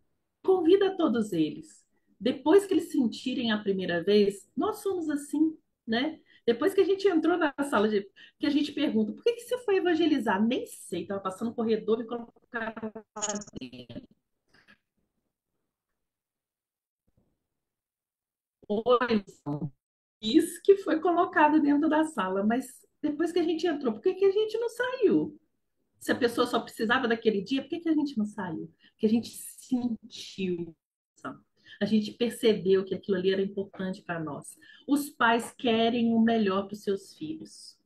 convida todos eles. Depois que eles sentirem a primeira vez, nós somos assim, né? Depois que a gente entrou na sala de, que a gente pergunta, por que que você foi evangelizar? Nem sei, estava passando no corredor e colocaram lá dentro. Oi, isso que foi colocado dentro da sala, mas depois que a gente entrou, por que que a gente não saiu? Se a pessoa só precisava daquele dia, por que que a gente não saiu? Porque a gente sentiu, a gente percebeu que aquilo ali era importante para nós. Os pais querem o melhor para os seus filhos.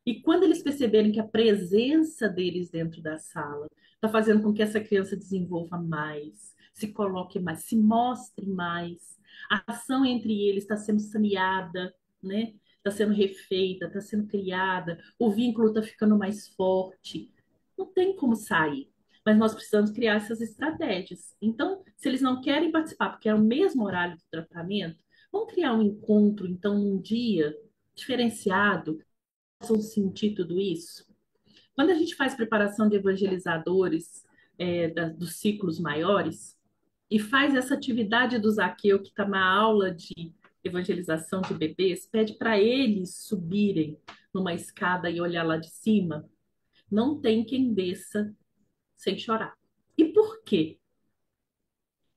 E quando eles perceberem que a presença deles dentro da sala está fazendo com que essa criança desenvolva mais, se coloque mais, se mostre mais, a ação entre eles está sendo saneada, né? Está sendo refeita, está sendo criada, o vínculo está ficando mais forte. Não tem como sair, mas nós precisamos criar essas estratégias. Então, se eles não querem participar, porque é o mesmo horário do tratamento, vamos criar um encontro, então, um dia diferenciado possam sentir tudo isso? Quando a gente faz preparação de evangelizadores dos ciclos maiores e faz essa atividade do Zaqueu, que está na aula de evangelização de bebês, pede para eles subirem numa escada e olhar lá de cima, não tem quem desça sem chorar. E por quê?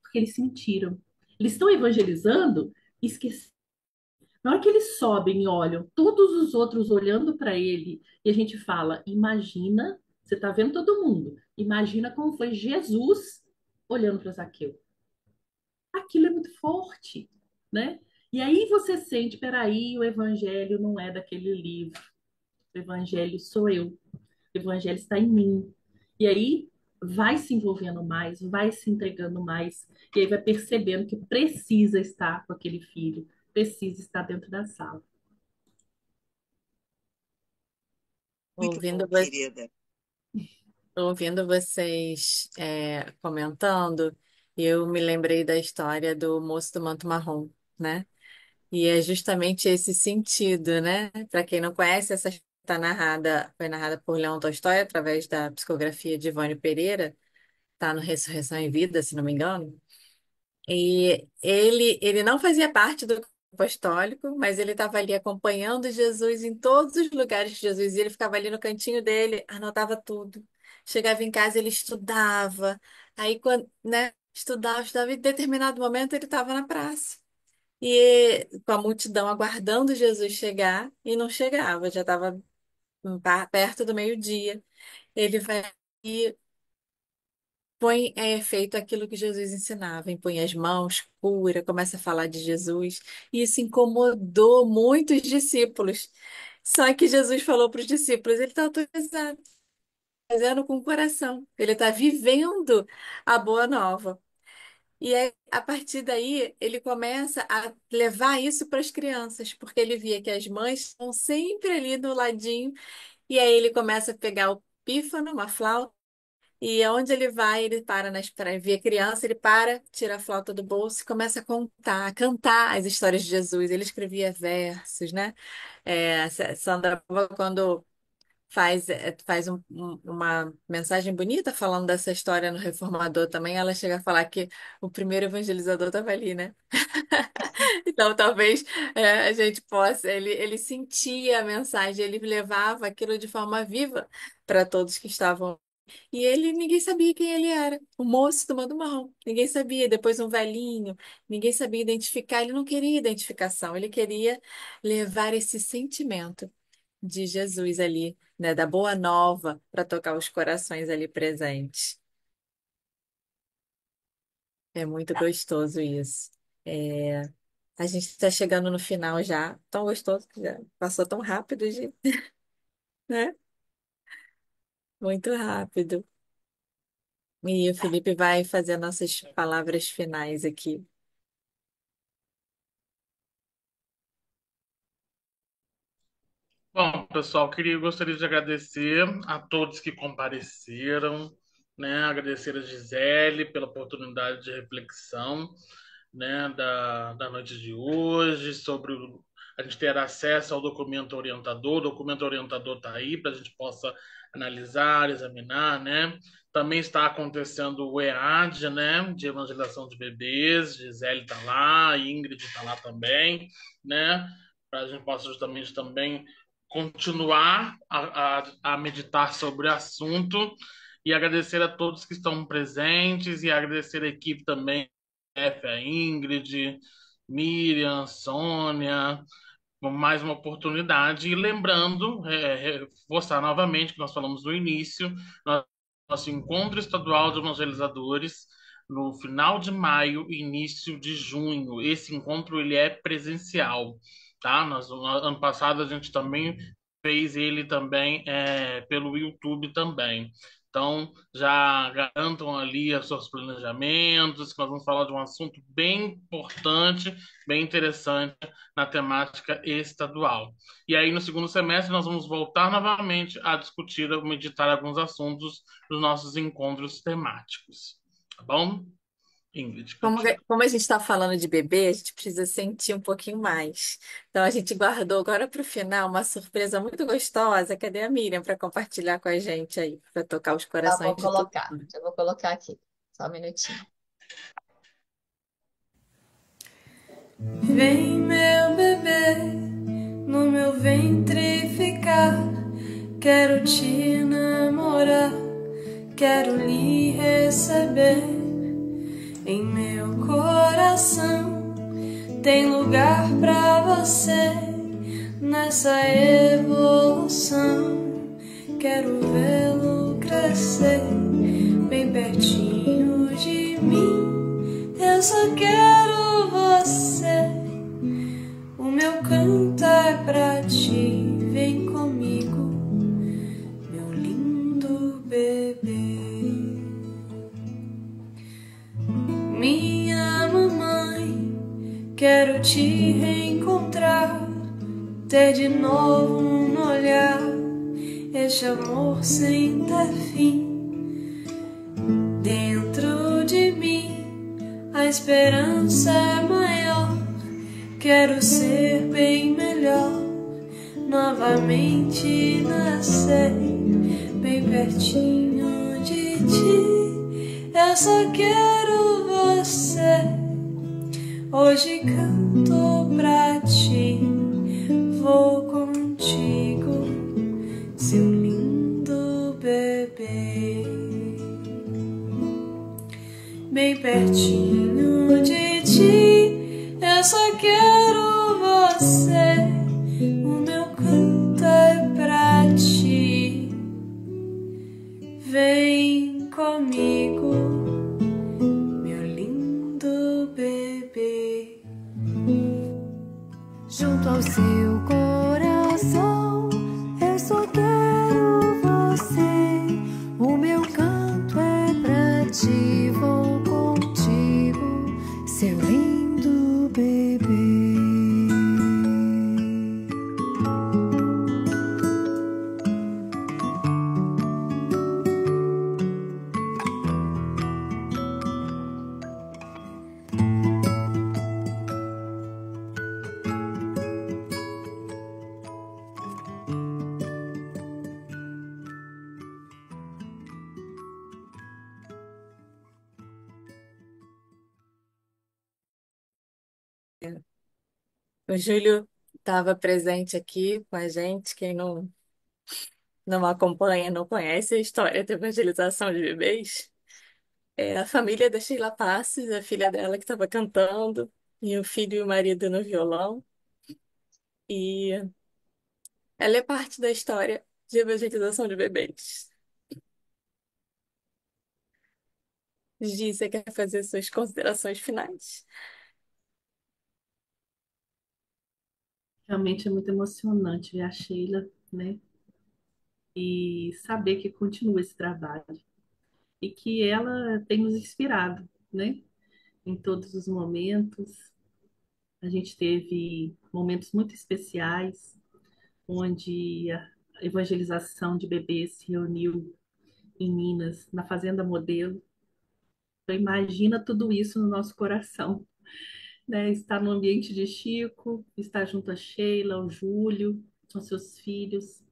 Porque eles sentiram. Eles estão evangelizando e esqueceram. Na hora que eles sobem e olham, todos os outros olhando para ele, e a gente fala: imagina, você está vendo todo mundo, imagina como foi Jesus olhando para Zaqueu. Aquilo é muito forte, né? E aí você sente: peraí, o evangelho não é daquele livro, o evangelho sou eu, o evangelho está em mim. E aí vai se envolvendo mais, vai se entregando mais, e aí vai percebendo que precisa estar com aquele filho, precisa estar dentro da sala. Muito Ouvindo, bom, querida. ouvindo vocês comentando, eu me lembrei da história do moço do manto marrom, né? E é justamente esse sentido, né? Para quem não conhece, essa história foi narrada por Leão Tolstói através da psicografia de Ivone Pereira, tá no Ressurreição em Vida, se não me engano. E ele não fazia parte do grupo apostólico, mas ele estava ali acompanhando Jesus em todos os lugares que Jesus ia. Ele ficava ali no cantinho dele, anotava tudo. Chegava em casa, ele estudava. Aí, quando, né, estudava, e em determinado momento ele estava na praça. E com a multidão aguardando Jesus chegar, e não chegava, já estava perto do meio-dia. Ele vai põe em efeito aquilo que Jesus ensinava, impõe as mãos, cura, começa a falar de Jesus. E isso incomodou muitos discípulos. Só que Jesus falou para os discípulos: ele está autorizado. fazendo com o coração. Ele está vivendo a boa nova. E aí, a partir daí, ele começa a levar isso para as crianças, porque ele via que as mães estão sempre ali do ladinho. E aí ele começa a pegar o pífano, uma flauta, e aonde ele vai, ele para para ver a criança, ele para, tira a flauta do bolso e começa a contar, a cantar as histórias de Jesus. Ele escrevia versos, né? Sandra, quando faz uma mensagem bonita falando dessa história no Reformador também, ela chega a falar que o primeiro evangelizador estava ali, né? Então, talvez a gente possa. Ele sentia a mensagem, ele levava aquilo de forma viva para todos que estavam. E ele, ninguém sabia quem ele era. O moço tomando marrom, ninguém sabia. Depois um velhinho, ninguém sabia identificar. Ele não queria identificação, ele queria levar esse sentimento de Jesus ali, né, da boa nova, para tocar os corações ali presentes. É muito gostoso isso. É, a gente está chegando no final já, tão gostoso, já passou tão rápido, né? Muito rápido. E o Felipe vai fazer nossas palavras finais aqui. Bom, pessoal, gostaria de agradecer a todos que compareceram, né? Agradecer a Gisele pela oportunidade de reflexão, né? Da noite de hoje, sobre a gente ter acesso ao documento orientador. O documento orientador está aí para a gente possa analisar, examinar, né? Também está acontecendo o EAD, né? De evangelização de bebês. Gisele está lá, Ingrid está lá também, né? Para a gente possa justamente também continuar a meditar sobre o assunto e agradecer a todos que estão presentes e agradecer a equipe também, a Ingrid, Miriam, Sônia, mais uma oportunidade. E lembrando, reforçar novamente que nós falamos no início, nosso encontro estadual de evangelizadores no final de maio, início de junho. Esse encontro ele é presencial, tá? Ano passado a gente também fez ele também pelo YouTube também. Então, já garantam ali os seus planejamentos, que nós vamos falar de um assunto bem importante, bem interessante na temática estadual. E aí, no segundo semestre, nós vamos voltar novamente a discutir, a meditar alguns assuntos dos nossos encontros temáticos. Tá bom? Ingrid, Como, contigo. como a gente está falando de bebê, a gente precisa sentir um pouquinho mais. Então, a gente guardou agora para o final uma surpresa muito gostosa. Cadê a Miriam para compartilhar com a gente aí, para tocar os corações de todo mundo? Já vou colocar aqui. Só um minutinho. Vem, meu bebê, no meu ventre ficar. Quero te namorar, quero lhe receber em meu coração. Tem lugar pra você nessa evolução. Quero vê-lo crescer bem pertinho de mim. Eu só quero você. O meu canto é pra ti. Vem comigo, meu lindo bebê. Minha mamãe, quero te reencontrar, ter de novo um olhar, este amor sem ter fim. Dentro de mim a esperança é maior, quero ser bem melhor, novamente nascer bem pertinho de ti. Eu só quero você, hoje canto pra ti, vou contigo, seu lindo bebê. Bem pertinho de ti, eu só quero você, o meu canto é pra ti. Vem comigo, meu lindo bebê. Junto ao seu coração, eu só quero você. O Júlio estava presente aqui com a gente. Quem não acompanha, não conhece a história da evangelização de bebês. É a família da Sheila Passos, a filha dela que estava cantando, e o filho e o marido no violão. E ela é parte da história de evangelização de bebês. Gi, você quer fazer suas considerações finais? Realmente é muito emocionante ver a Sheila, né? E saber que continua esse trabalho e que ela tem nos inspirado, né? Em todos os momentos. A gente teve momentos muito especiais, onde a evangelização de bebês se reuniu em Minas, na Fazenda Modelo. Então, imagina tudo isso no nosso coração, né? Estar no ambiente de Chico, estar junto a Sheila, ao Júlio, com seus filhos,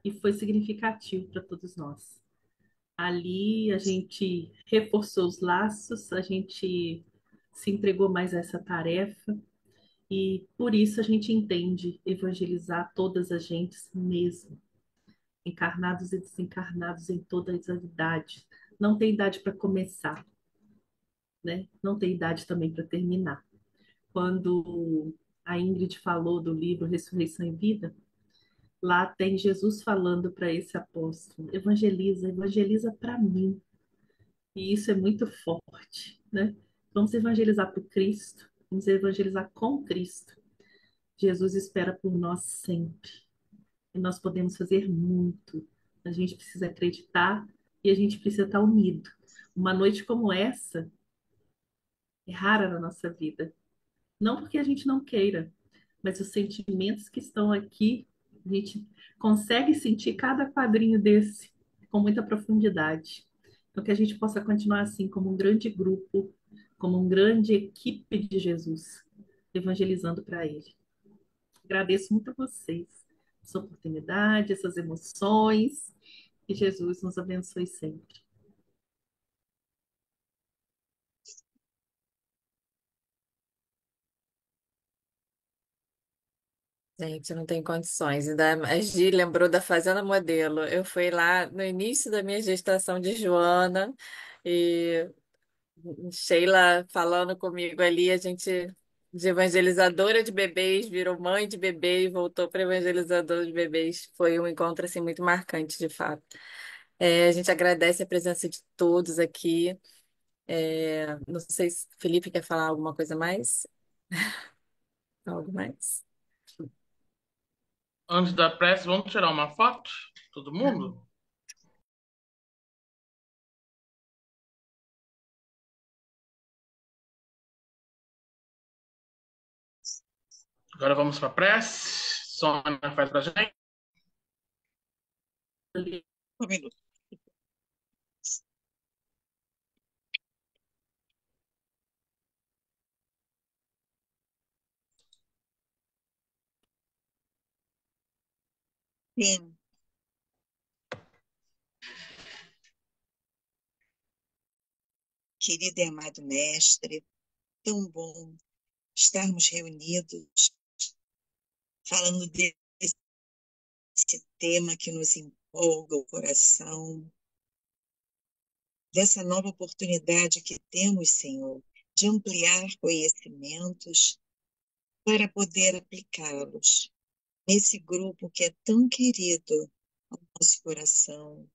e foi significativo para todos nós. Ali a gente reforçou os laços, a gente se entregou mais a essa tarefa, e por isso a gente entende evangelizar todas as gentes mesmo, encarnados e desencarnados em todas as idades. Não tem idade para começar, né? Não tem idade também para terminar. Quando a Ingrid falou do livro Ressurreição e Vida, lá tem Jesus falando para esse apóstolo: evangeliza, evangeliza para mim. E isso é muito forte, né? Vamos evangelizar para o Cristo, vamos evangelizar com Cristo. Jesus espera por nós sempre. E nós podemos fazer muito. A gente precisa acreditar e a gente precisa estar unido. Uma noite como essa é rara na nossa vida. Não porque a gente não queira, mas os sentimentos que estão aqui, a gente consegue sentir cada quadrinho desse com muita profundidade. Então, que a gente possa continuar assim, como um grande grupo, como uma grande equipe de Jesus, evangelizando para Ele. Agradeço muito a vocês, essa oportunidade, essas emoções, que Jesus nos abençoe sempre. Gente, não tem condições. Ainda a Gi lembrou da Fazenda Modelo. Eu fui lá no início da minha gestação de Joana e Sheila falando comigo ali, a gente de evangelizadora de bebês virou mãe de bebê e voltou para evangelizadora de bebês. Foi um encontro assim muito marcante, de fato. A gente agradece a presença de todos aqui. Não sei se o Felipe quer falar alguma coisa mais? Algo mais? Antes da prece, vamos tirar uma foto? Todo mundo? Agora vamos para a prece. Sônia faz para a gente. Um minuto. Sim, querido e amado mestre, tão bom estarmos reunidos falando desse tema que nos empolga o coração, dessa nova oportunidade que temos, Senhor, de ampliar conhecimentos para poder aplicá-los nesse grupo que é tão querido ao nosso coração,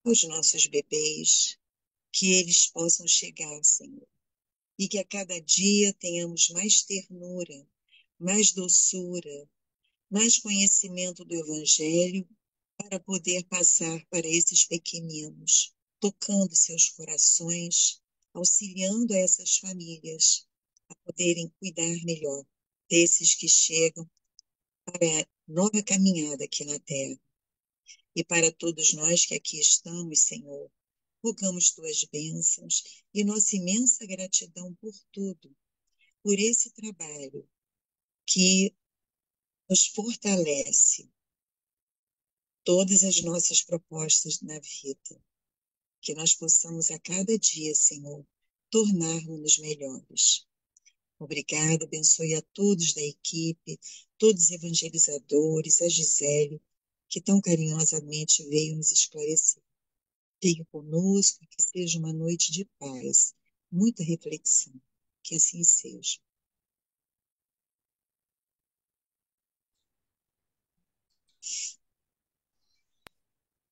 aos nossos bebês, que eles possam chegar, Senhor, e que a cada dia tenhamos mais ternura, mais doçura, mais conhecimento do Evangelho para poder passar para esses pequeninos, tocando seus corações, auxiliando essas famílias a poderem cuidar melhor desses que chegam para a nova caminhada aqui na Terra. E para todos nós que aqui estamos, Senhor, rogamos tuas bênçãos e nossa imensa gratidão por tudo, por esse trabalho que nos fortalece todas as nossas propostas na vida, que nós possamos a cada dia, Senhor, tornarmos-nos melhores. Obrigada, abençoe a todos da equipe, todos os evangelizadores, a Gisele, que tão carinhosamente veio nos esclarecer. Fique conosco, que seja uma noite de paz, muita reflexão, que assim seja.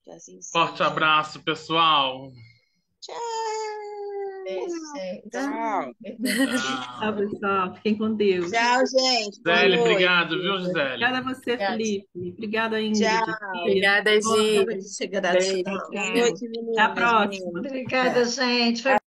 Que assim Forte seja. abraço, pessoal. Tchau. Beijo, gente. Tchau. Tchau, Tchau. pessoal. Fiquem com Deus. Tchau, gente. Boa Gisele, noite. obrigado, viu, Gisele? Obrigada a você, Obrigada. Felipe. Obrigada, Ingrid. Tchau. Tia. Obrigada, Boa Gi. Nada de ser Beijo. gratidão. Boa Tchau. noite, Tchau. Até a meninas, próxima. meninos. Obrigada, gente. Foi